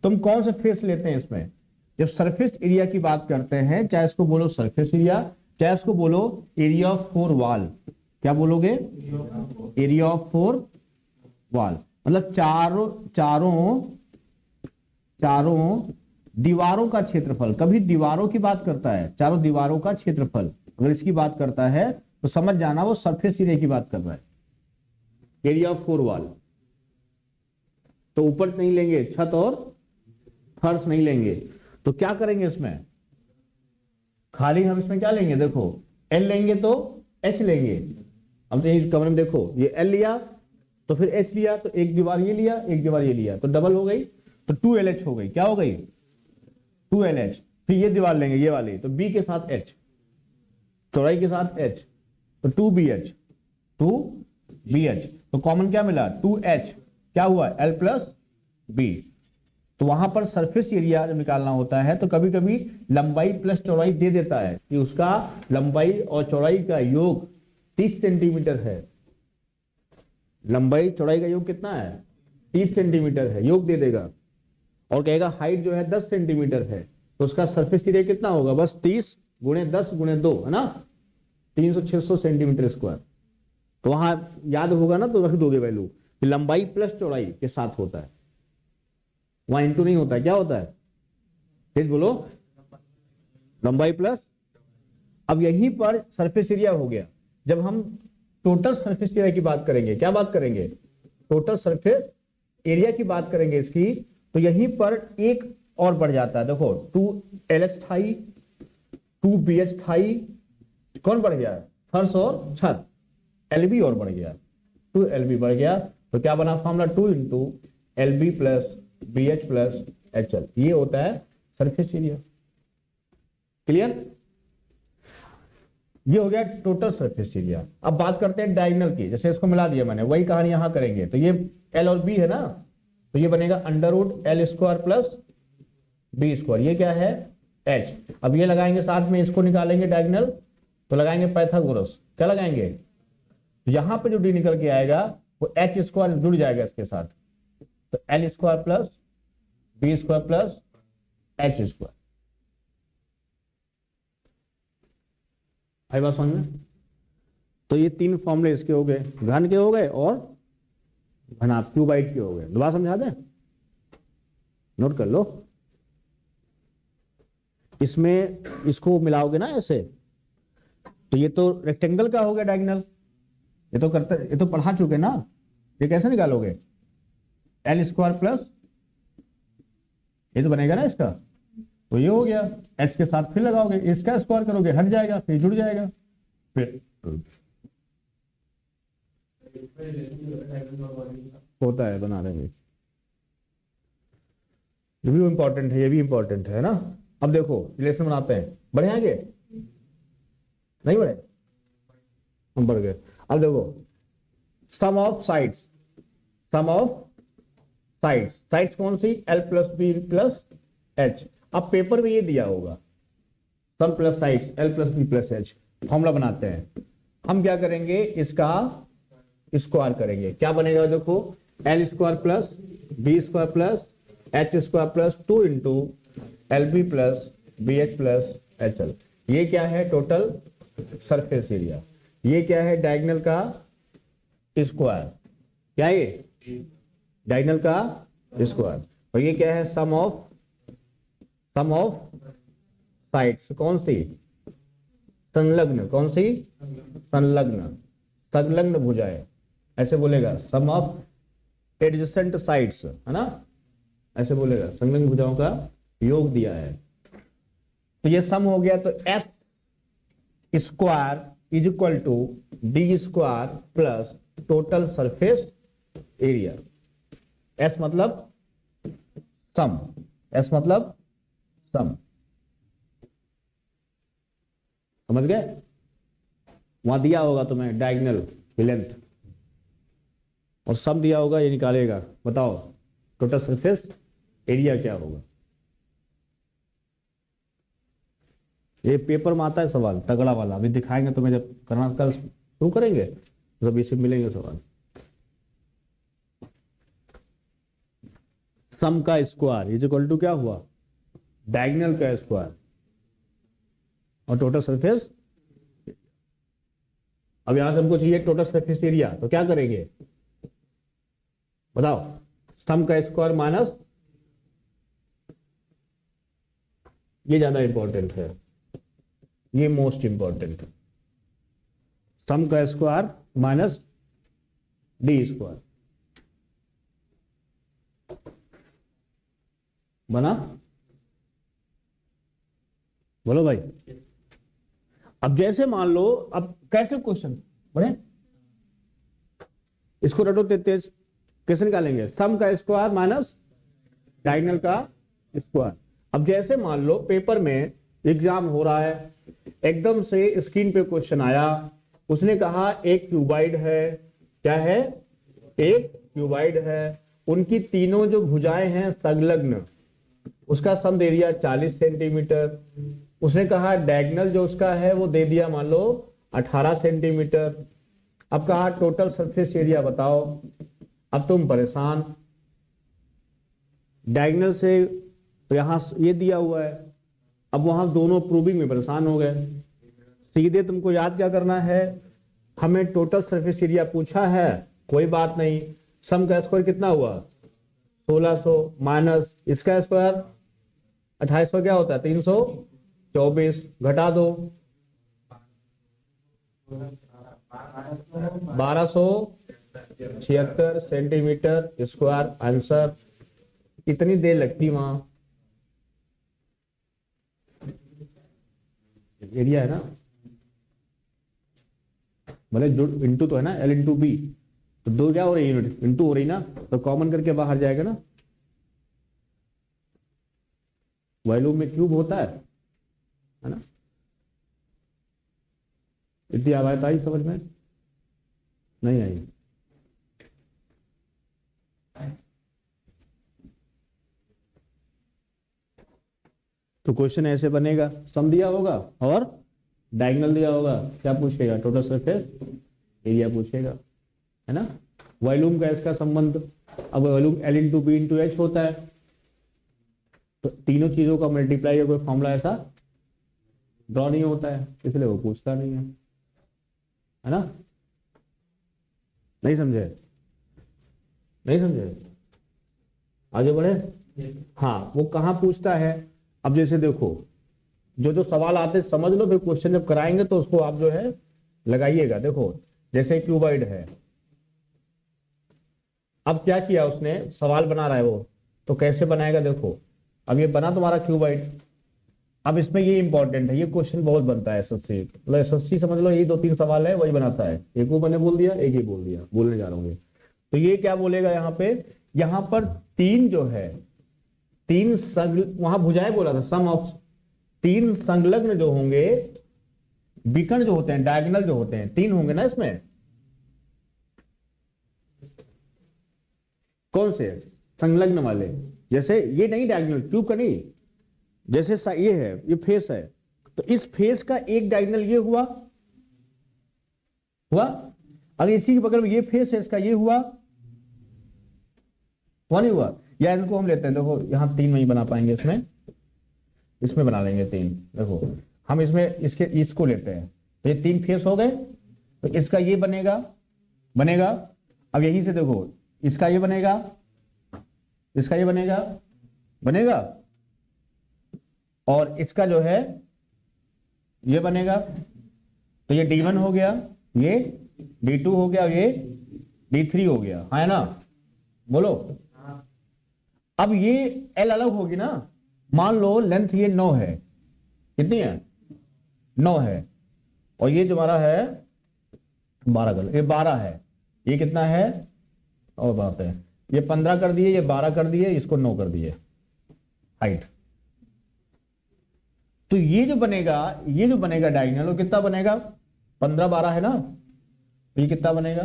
तुम कौन से फेस लेते हैं इसमें? जब सरफेस एरिया की बात करते हैं, चाहे इसको बोलो सरफेस एरिया, चाहे इसको बोलो एरिया ऑफ 4 वॉल। क्या बोलोगे? एरिया ऑफ 4 वॉल, मतलब चारों दीवारों का क्षेत्रफल। कभी दीवारों की बात करता है, चारों दीवारों का क्षेत्रफल अगर इसकी बात करता है तो समझ जाना वो सरफेस एरिया की बात कर रहा है। एरिया ऑफ 4 वॉल, तो ऊपर नहीं लेंगे, छत और फर्श नहीं लेंगे। तो क्या करेंगे इसमें? खाली हम इसमें क्या लेंगे? देखो L लेंगे तो H लेंगे। अब तो ये कमरे में देखो, ये L लिया तो फिर H लिया, तो एक दीवार ये लिया, एक दीवार ये लिया, तो डबल हो गई, तो 2LH हो गई। क्या हो गई? 2LH। फिर ये दीवार लेंगे, ये वाली, तो B के साथ H, चौड़ाई के साथ H, तो 2BH। तो कॉमन क्या मिला? 2H। क्या हुआ? L plus B। तो वहां पर सरफेस एरिया जब निकालना होता है तो कभी कभी लंबाई प्लस चौड़ाई दे देता है कि उसका लंबाई और चौड़ाई का योग 30 सेंटीमीटर है, लंबाई चौड़ाई का योग कितना है 30 सेंटीमीटर है, योग दे देगा, और कहेगा हाइट जो है 10 सेंटीमीटर है, तो उसका सरफेस एरिया कितना होगा, बस 30 गुणे 10 गुणे 2 है ना, 300-600 सेंटीमीटर स्क्वायर। तो वहां याद होगा ना, तो रख दोगे वैल्यू, लंबाई प्लस चौड़ाई के साथ होता है, वहां इंटू नहीं होता है, क्या होता है, फिर बोलो, लंबाई प्लस। अब यहीं पर सरफेस एरिया हो गया। जब हम टोटल सरफेस एरिया की बात करेंगे, क्या बात करेंगे, टोटल सरफेस एरिया की बात करेंगे इसकी, तो यहीं पर एक और बढ़ जाता है, देखो 2LH थाई, 2BH थाई, कौन बढ़ गया, फर्श और छत, LB और बढ़ गया, 2LB बढ़ गया, तो क्या बना formula, 2 into LB plus BH plus HL, ये होता है सरफेस एरिया। क्लियर, ये हो गया टोटल सरफेस एरिया। अब बात करते हैं डायगोनल की, जैसे इसको मिला दिया मैंने, वही कहानी यहां करेंगे। तो ये L और B है ना, तो ये बनेगा √L² प्लस B², ये क्या है H। अब ये लगाएंगे साथ में, इसको निकालेंगे डायगोनल, तो लगाएंगे पाइथागोरस, क्या लगाएंगे, यहां पे जो D निकल के आएगा वो H² जुड़ जाएगा इसके साथ, तो L² plus B² plus H²। आई बात समझ में। तो ये तीन फॉर्मूले इसके हो गए, घन के हो गए और घनाभ क्यूबाइड के हो गए। दोबारा समझा दें, नोट कर लो। इसमें इसको मिलाओगे ना ऐसे, तो ये तो रेक्टेंगल का हो गया डायगोनल, ये तो पढ़ा चुके ना, ये कैसे निकालोगे, L² प्लस, ये तो बनेगा ना इसका, तो ये हो गया, H के साथ फिर लगाओगे, इसका स्क्वायर करोगे, हट जाएगा, फिर जुड़ जाएगा, फिर होता है, बना देंगे। ये भी इंपॉर्टेंट है, ये भी इंपॉर्टेंट है ना। अब देखो रिलेशन बनाते हैं, बढ़े आगे, नहीं बढ़े, हम बढ़ गए। अब देखो sum of sides, sum of sides, sides कौन सी, L plus B plus H। अब पेपर में ये दिया होगा sum plus sides L plus B plus H। Formula बनाते हैं हम, क्या करेंगे, इसका स्क्वायर करेंगे, क्या बनेगा, देखो L² plus B² plus H² plus 2 into LB plus BH plus HL। ये क्या है, टोटल सरफेस एरिया। ये क्या है, डायगोनल का स्क्वायर, क्या है ये, डायगोनल का स्क्वायर। और ये क्या है, सम ऑफ साइड्स, कौन सी, संलग्न, कौन सी, संलग्न भुजाएं, ऐसे बोलेगा, सम ऑफ एडजेसेंट साइड्स, है ना, ऐसे बोलेगा, संलग्न भुजाओं का योग दिया है। तो ये सम हो गया, तो S² is equal to D² plus total surface area. S मतलब सम, S मतलब सम, समझ गए। वहां दिया होगा तुम्हें डायगोनल की लेंथ, और सम दिया होगा, ये निकालेगा, बताओ टोटल सरफेस एरिया क्या होगा। ये पेपर में आता है सवाल तगड़ा वाला, अभी दिखाएंगे तुम्हें, जब करना कल शुरू करेंगे जब इसे मिलेंगे सवाल। सम का स्क्वायर इज इक्वल टू क्या हुआ, डायगोनल का स्क्वायर और टोटल सरफेस। अब यहां से हमको चाहिए टोटल सरफेस एरिया, तो क्या करेंगे बताओ, सम का स्क्वायर माइनस, ये ज्यादा इंपॉर्टेंट है, ये मोस्ट इंपॉर्टेंट है, सम का स्क्वायर माइनस D², बना, बोलो भाई। अब जैसे मान लो, अब कैसे क्वेश्चन बढ़े, इसको रटो तेज, कैसे निकालेंगे, सम का स्क्वायर माइनस डायगोनल का स्क्वायर। अब जैसे मान लो पेपर में एग्जाम हो रहा है, एकदम से स्क्रीन पे क्वेश्चन आया, उसने कहा एक क्यूबाइड है, क्या है, एक क्यूबाइड है, उनकी तीनों जो भुजाएं हैं संलग्न, उसका सम दे दिया 40 सेंटीमीटर। उसने कहा डायगोनल जो उसका है वो दे दिया मान लो 18 सेंटीमीटर। अब कहा टोटल सरफेस एरिया बताओ। अब तुम परेशान, डायगोनल से तो यहां ये दिया हुआ है, अब वहां दोनों प्रूविंग में परेशान हो गए। सीधे तुमको याद क्या करना है, हमें टोटल सरफेस एरिया पूछा है, कोई बात नहीं, सम का स्क्वायर कितना हुआ 1600 माइनस इसका स्क्वायर 2800 क्या होता है 324, घटा दो 1276 सेंटीमीटर स्क्वायर आंसर। कितनी देर लगती वहां, एरिया है ना, मतलब जो इंटू तो है ना, एल इंटू बी, तो दो क्या हो रही है यूनिट इंटू हो रही ना, तो कॉमन करके बाहर जाएगा ना, वॉल्यूम में क्यूब होता है ना। इतनी आवाज आई समझ में नहीं आई? तो क्वेश्चन ऐसे बनेगा, सम दिया होगा और डायगोनल दिया होगा, क्या पूछेगा टोटल सरफेस एरिया पूछेगा, है ना। वॉल्यूम का इसका संबंध, अब volume L into B into H होता है, तो तीनों चीजों का मल्टीप्लाई का कोई फॉर्मूला ऐसा ड्रॉ नहीं होता है, इसलिए वो पूछता नहीं है ना। नहीं समझे, नहीं समझे, आगे बढ़े। हाँ, वो कहाँ पूछता है, अब जैसे देखो जो जो सवाल आते समझ लो, फिर क्वेश्चन जब कराएंगे तो उसको आप जो है लगाइएगा। देखो जैसे क्यूबॉइड है, अब क्या किया उसने, सवाल बना रहा है वो, तो कैसे बनाएगा देखो, अब ये बना तुम्हारा क्यूबॉइड, अब इसमें ये इंपॉर्टेंट है, ये क्वेश्चन बहुत बनता है एसएससी, मतलब एसएससी समझ लो ये 2-3 सवाल है वही बनाता है, एक वो मैंने बोल दिया, एक ही बोल दिया, बोलने जा रहा हूँ। तो ये क्या बोलेगा यहाँ पे, यहाँ पर तीन जो है, तीन वहां भुजाएं बोला था, सम ऑफ तीन संलग्न जो होंगे, विकर्ण जो होते हैं, डायगोनल जो होते हैं, तीन होंगे ना इसमें, कौन से संलग्न वाले, जैसे ये नहीं डायगोनल ट्यूब का नहीं, जैसे ये है, ये फेस है, तो इस फेस का एक डायगोनल ये हुआ, अगर इसी के बगल में ये फेस है इसका, ये हुआ नहीं हुआ, या इनको हम लेते हैं, देखो यहां तीन नहीं बना पाएंगे, इसमें बना लेंगे तीन, देखो हम इसमें इसको लेते हैं, तो ये तीन फेस हो गए, तो इसका ये बनेगा। अब यहीं से देखो इसका ये बनेगा, इसका ये बनेगा और इसका जो है ये बनेगा, तो ये D1 हो गया, ये D2 हो गया, ये D3 हो गया, है ना, बोलो। अब ये L अलग होगी ना, मान लो लेंथ ये 9 है, कितनी है 9 है, और ये जो हमारा है 12 कर, ये 12 है, ये कितना है, और बात है ये 15 कर दिए, ये 12 कर दिए, इसको 9 कर दिए हाइट। तो ये जो बनेगा डायगोनल, वो कितना बनेगा, 15-12 है ना, तो ये कितना बनेगा,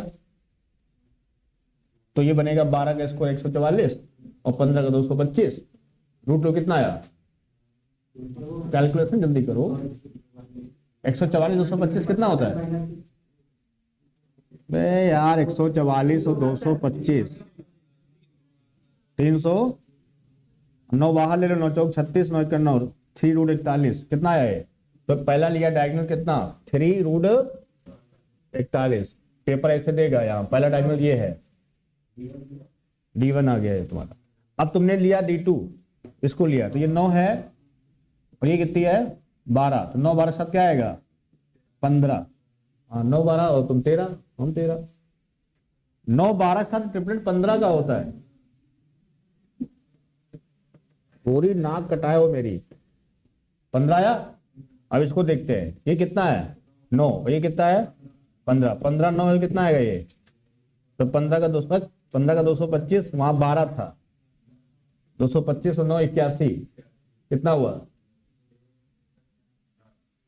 तो ये बनेगा 12 का स्क्वायर 144 और 15 का 225, रूट लो कितना आया, कैलकुलेशन जल्दी करो, 144 225 कितना होता है बे यार, 144 और 225 300, 9 बाहर ले लो, 9 चौक 36, 9 9 3 रूट 41 कितना है, तो पहला लिया डायगोनल कितना 3 रूट 41, पेपर ऐसे देगा, यहाँ पहला डायगोनल ये है, D1 आ गया है तुम्हारा। अब तुमने लिया D2, इसको लिया, तो ये 9 है और ये कितनी है 12, तो 9 12 साथ क्या आएगा 15, हाँ 9 12 और तुम 13, हम 13, 9 12 साथ ट्रिपलेट 15 का होता है, पूरी नाक कटाए हो मेरी, 15 आया। अब इसको देखते हैं, ये कितना है 9 और ये कितना है 15, 15 9 कितना आएगा ये, तो 15 का 225, वहां 12 था, 225 और 9 81, कितना हुआ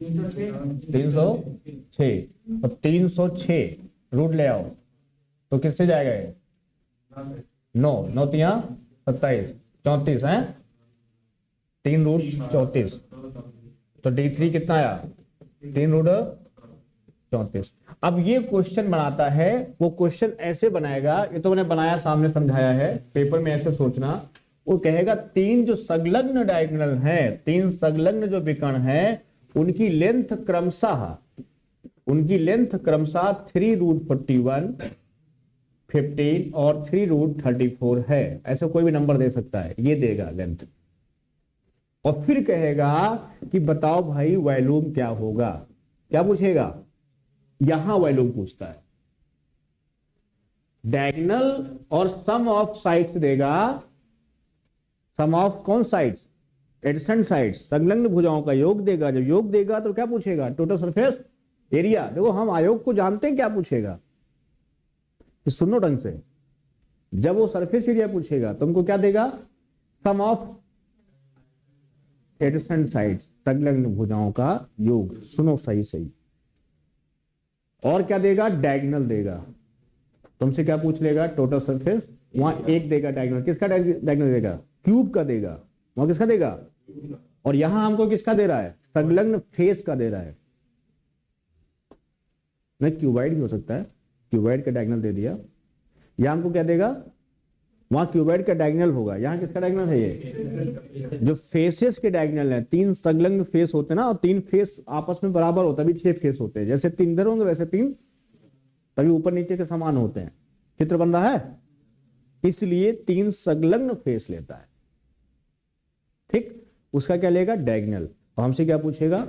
306, और 306 रूट ले आओ तो किससे जाएगा ये 9 9 3 27 34 है, 3 रूट 34, तो D3 कितना आया 3 रूट 34। अब ये क्वेश्चन बनाता है, वो क्वेश्चन ऐसे बनाएगा, ये तो मैंने बनाया सामने समझाया है, पेपर में ऐसे सोचना। वो कहेगा तीन जो संलग्न डायगोनल हैं, तीन संलग्न जो विकर्ण हैं, उनकी लेंथ क्रमशः 3√41, 15 और 3√34 है। ऐसे कोई भी नंबर दे सकता है, ये देगा लेंथ। और फिर कहेगा कि बताओ भाई वॉल्यूम क्या होगा। क्या पूछेगा? यहां वॉल्यूम पूछता है। डायगोनल और सम ऑफ साइड्स देगा। सम ऑफ कौन साइड्स? एडजेसेंट साइड्स, संलग्न भुजाओं का योग देगा। जब योग देगा तो क्या पूछेगा? Total surface area. देखो हम आयोग को जानते हैं क्या पूछेगा, सुनो ढंग से। जब वो सरफेस एरिया पूछेगा तो हमको क्या देगा? सम ऑफ एडजेसेंट साइड्स, संलग्न भुजाओं का योग। सुनो सही सही। और क्या देगा? डायगोनल देगा। तुमसे क्या पूछ लेगा? Total surface. वहां एक देगा डायगोनल। किसका डायगोनल देगा? क्यूब का देगा। वहां किसका देगा? और यहां हमको किसका दे रहा है? संलग्न फेस का दे रहा है। नहीं, क्यूबाइड भी हो सकता है, क्यूबाइड का डायगोनल दे दिया। यहां हमको क्या देगा? वहां क्यूबाइड का डायगोनल होगा। यहां किसका डायगोनल है? ये जो फेसेस के डायगोनल है, तीन संलग्न फेस होते हैं ना, और तीन फेस आपस में बराबर होता है, अभी 6 फेस होते हैं। जैसे 3 इधर होंगे वैसे 3 तभी ऊपर नीचे के समान होते हैं। चित्र बन रहा है? इसलिए 3 संलग्न फेस लेता है। ठीक, उसका क्या लेगा? डायगोनल। और हमसे क्या पूछेगा?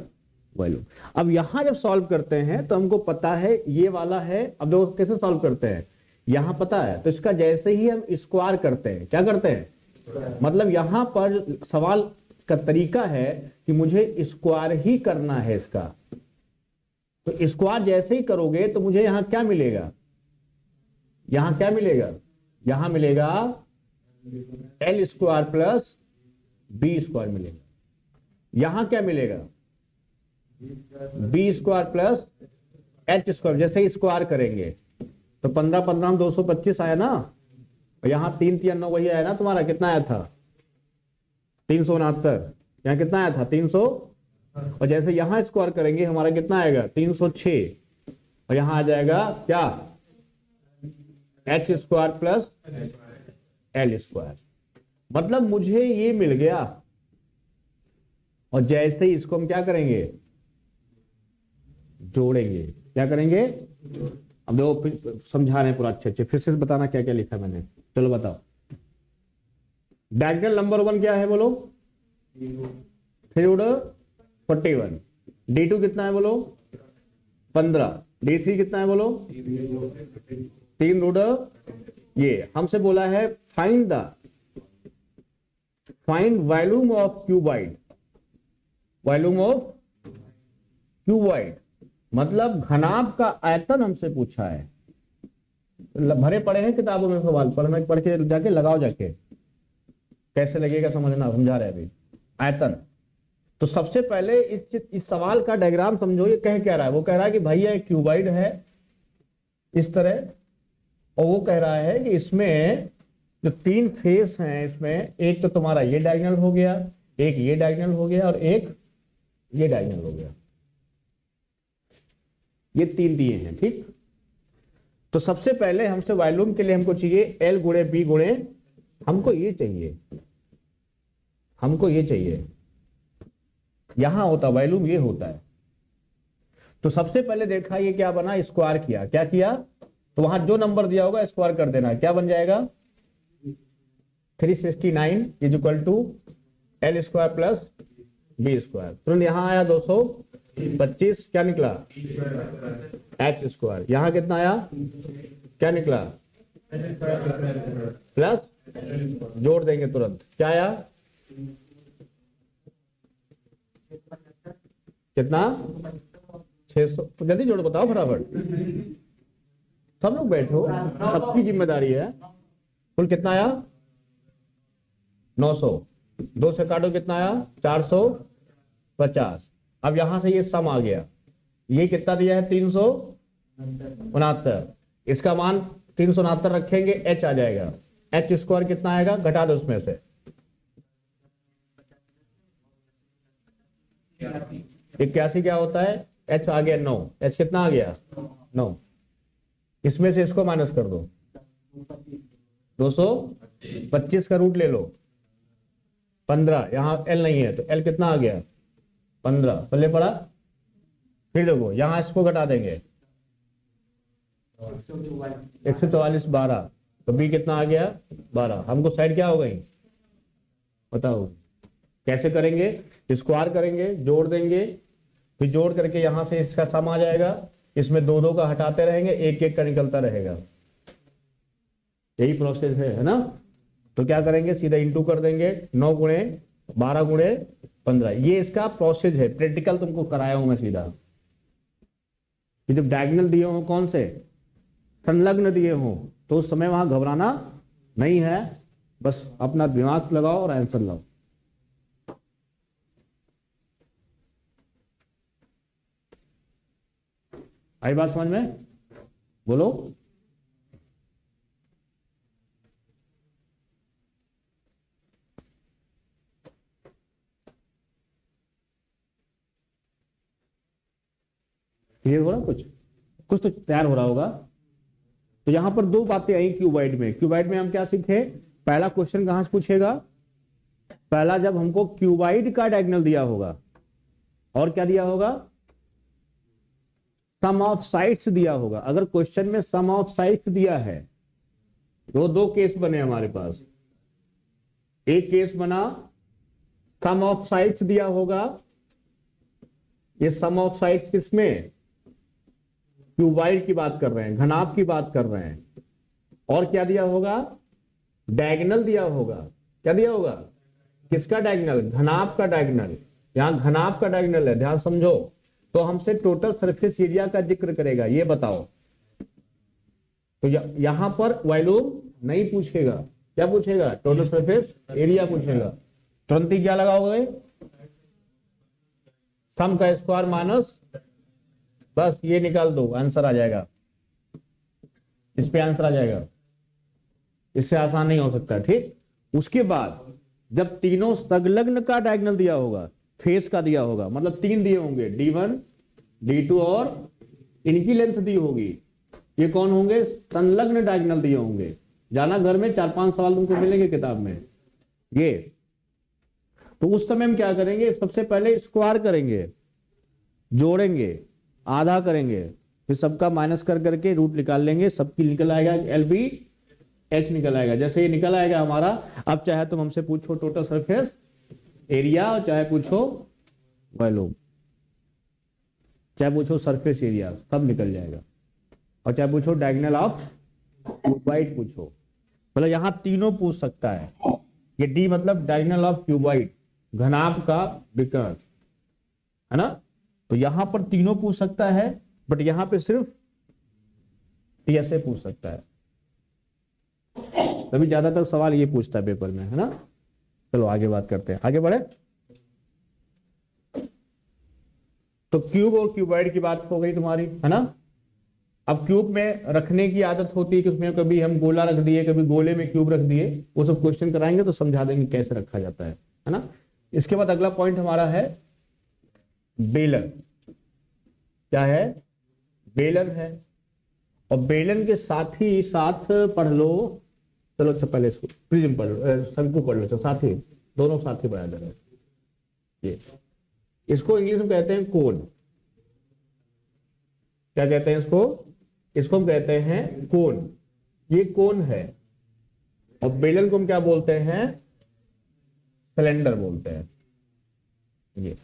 वॉल्यूम। अब यहां जब सॉल्व करते हैं तो हमको पता है ये वाला है। अब देखो कैसे सॉल्व करते हैं, यहां पता है तो इसका जैसे ही हम स्क्वायर करते हैं, क्या करते हैं? मतलब यहां पर सवाल का तरीका है कि मुझे स्क्वायर ही करना है इसका। तो स्क्वायर जैसे ही करोगे तो मुझे यहां क्या मिलेगा? यहां क्या मिलेगा? यहां मिलेगा L square plus B square मिलेगा। यहां क्या मिलेगा? B square plus H square. जैसे ही स्क्वायर करेंगे तो 15 15 225 आया ना, और यहां 3 3 9 वही आया ना तुम्हारा। कितना आया था? 369। यहां कितना आया था? 300। और जैसे यहां स्क्वायर करेंगे हमारा कितना आएगा? 306। और यहां आ जाएगा क्या? H square plus L square. मतलब मुझे ये मिल गया। और जैसे ही इसको हम क्या करेंगे? जोड़ेंगे। क्या करेंगे? अब देखो समझा रहे हैं पूरा अच्छे अच्छे, फिर से बताना क्या क्या लिखा मैंने। चलो बताओ। डायगोनल नंबर 1 क्या है बोलो? 3√41। D2 कितना है बोलो? 15। D3 कितना है बोलो? 3 ये हमसे बोला है find volume of cuboid. Volume of cuboid मतलब घनाभ का आयतन हमसे पूछा है। भरे पड़े हैं किताबों में सवाल, पढ़ के जाके लगाओ, जाके कैसे लगेगा समझना, समझा रहे अभी। आयतन। तो सबसे पहले इस सवाल का डायग्राम समझो। ये कह क्या रहा है? वो कह रहा है कि भैया एक क्यूबाइड है इस तरह, और वो कह रहा है कि इसमें जो 3 फेस हैं, इसमें एक तो तुम्हारा ये डायगोनल हो गया, एक ये डायगोनल हो गया, और एक ये डायगोनल हो गया। ये 3 दिए हैं। ठीक, तो सबसे पहले हमसे वॉल्यूम के लिए हमको चाहिए L गुणे B गुणे, हमको ये चाहिए, हमको ये चाहिए। यहां होता वॉल्यूम, ये होता है। तो सबसे पहले देखा ये क्या बना? स्क्वायर किया। क्या किया? तो वहां जो नंबर दिया होगा स्क्वायर कर देना। क्या बन जाएगा? 369 is equal to L square plus B square. तुरंत यहां आया 225। क्या निकला? H square. यहां कितना आया? क्या निकला? प्लस, जोड़ देंगे तुरंत। क्या आया? कितना? 600। तो जल्दी जोड़, बताओ फटाफट। सब लोग बैठो, सबकी जिम्मेदारी है। कुल कितना आया? 900। 2 से काटो, कितना आया? 450। अब यहां से ये सम आ गया। ये कितना दिया है? 369। इसका मान 369 रखेंगे, H आ जाएगा। H स्क्वायर कितना आएगा? घटा दो उसमें से। 81 क्या होता है? एच आ गया 9, एच कितना आ गया 9, इसमें से इसको माइनस कर दो, 225 का रूट ले लो, 15, यहां एल नहीं है तो एल कितना आ गया 15, पल्ले पड़ा। फिर देखो यहां इसको घटा देंगे 144 12, तो बी कितना आ गया 12। हमको साइड क्या हो गई बताओ, कैसे करेंगे, स्क्वायर करेंगे, जोड़ देंगे, फिर जोड़ करके यहां से इसका सम आ जाएगा, इसमें 2 का हटाते रहेंगे, 1 का निकलता रहेगा, यही प्रोसेस है ना। तो क्या करेंगे, सीधा इंटू कर देंगे, 9 गुणे 12 गुणे 15, ये इसका प्रोसेस है, प्रैक्टिकल तुमको कराया हूं मैं सीधा। ये जब डायगोनल दिए हो कौन से, संलग्न दिए हो, तो उस समय वहां घबराना नहीं है, बस अपना दिमाग लगाओ और आंसर लाओ। आई बात समझ में, बोलो। क्लियर हो रहा, कुछ तो तैयार हो रहा होगा। तो यहां पर 2 बातें आई क्यूबाइड में। क्यूबाइड में हम क्या सीखे, पहला क्वेश्चन कहां से पूछेगा, पहला जब हमको क्यूबाइड का डायगोनल दिया होगा, और क्या दिया होगा, सम ऑफ साइड्स दिया होगा। अगर क्वेश्चन में सम ऑफ साइड्स दिया है तो 2 केस बने हमारे पास। एक केस बना सम ऑफ साइड्स दिया होगा, ये सम ऑफ साइड्स किसमें, क्यूबाइड की बात कर रहे हैं, घनाभ की बात कर रहे हैं। और क्या दिया होगा, डायगोनल दिया होगा। क्या दिया होगा, किसका डायगोनल, घनाभ का डायगोनल। यहां घनाभ का डायगोनल है, ध्यान समझो। तो हमसे टोटल सरफेस एरिया का जिक्र करेगा, ये बताओ। तो यहां पर वॉल्यूम नहीं पूछेगा, क्या पूछेगा, टोटल सरफेस एरिया पूछेगा। तुरंत ही क्या लगाओगे, सम का स्क्वायर माइनस, बस ये निकाल दो, आंसर आ जाएगा, इस पे आंसर आ जाएगा। इससे आसान नहीं हो सकता, ठीक। उसके बाद जब तीनों संलग्न का डायगोनल दिया होगा, फेस का दिया होगा, मतलब 3 दिए होंगे, D1 D2 और इनकी लेंथ दी होगी, ये कौन होंगे, संलग्न डायगोनल दिए होंगे। जाना घर में 4-5 सवाल तुमको मिलेंगे किताब में ये। तो उस समय हम क्या करेंगे, सबसे पहले स्क्वायर करेंगे, जोड़ेंगे, आधा करेंगे, फिर सबका माइनस कर करके रूट निकाल लेंगे, सबकी निकल आएगा LB H निकल आएगा। जैसे ये निकल आएगा हमारा, अब चाहे तुम हमसे पूछो टोटल सरफेस एरिया, और चाहे पूछो वॉल्यूम, चाहे पूछो सरफेस एरिया, सब निकल जाएगा। और चाहे पूछो डायगोनल ऑफ क्यूबाइड पूछो, मतलब यहां तीनों पूछ सकता है। ये D मतलब डायगोनल ऑफ क्यूबाइड, घनाभ का विकर्ण, है ना। तो यहां पर तीनों पूछ सकता है, बट यहां पे सिर्फ TSA पूछ सकता है। तभी ज्यादातर सवाल ये पूछता है पेपर में, है ना। चलो आगे बात करते हैं, आगे बढ़े। तो क्यूब और क्यूबाइड की बात हो गई तुम्हारी, है ना। अब क्यूब में रखने की आदत होती है कि उसमें कभी हम गोला रख दिए, कभी गोले में क्यूब रख दिए, वो सब क्वेश्चन कराएंगे तो समझा देंगे कैसे रखा जाता है ना। इसके बाद अगला पॉइंट हमारा है बेलन। क्या है, बेलन है। और बेलन के साथ ही साथ पढ़ लो, चलो अच्छा पहले इसको प्रिज्म पढ़ लो, शंकु पढ़ लो, साथ ही दोनों साथ ही पढ़ा दे रहे। ये इसको इंग्लिश में कहते हैं कोन। क्या कहते हैं इसको, इसको हम कहते हैं कोन। ये कोन है। और बेलन को हम क्या बोलते हैं, सिलेंडर बोलते हैं। ये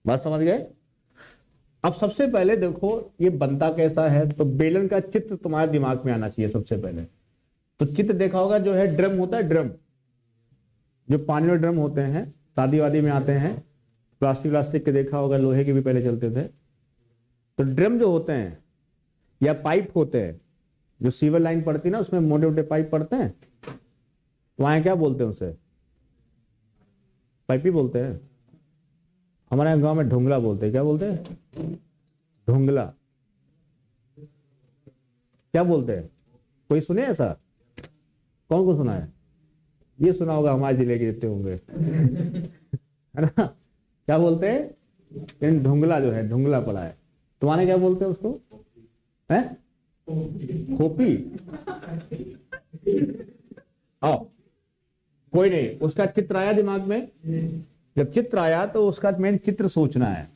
बात समझ गए। अब सबसे पहले देखो ये बनता कैसा है, तो बेलन का चित्र तुम्हारे दिमाग में आना चाहिए सबसे पहले। तो चित्र देखा होगा, जो है ड्रम होता है, ड्रम जो पानी में ड्रम होते हैं, शादी वादी में आते हैं, प्लास्टिक के देखा होगा, लोहे के भी पहले चलते थे। तो ड्रम जो होते हैं या पाइप होते हैं, जो सीवर लाइन पड़ती है ना, उसमें मोटे मोटे पाइप पड़ते हैं, वहां क्या बोलते हैं उसे, पाइप ही बोलते हैं। हमारे गांव में ढोंगला बोलते हैं। क्या बोलते हैं, ढोंगला। क्या बोलते हैं, कोई सुने ऐसा, कौन को सुना है, ये सुना होगा हमारे जिले के जितने होंगे, है ना। क्या बोलते हैं, लेकिन ढुंगला जो है, ढुंगला पड़ा है। तुम्हारे क्या बोलते हैं उसको? है खोपी? आओ, कोई नहीं, उसका चित्र आया दिमाग में? जब चित्र आया तो उसका मेन चित्र सोचना है।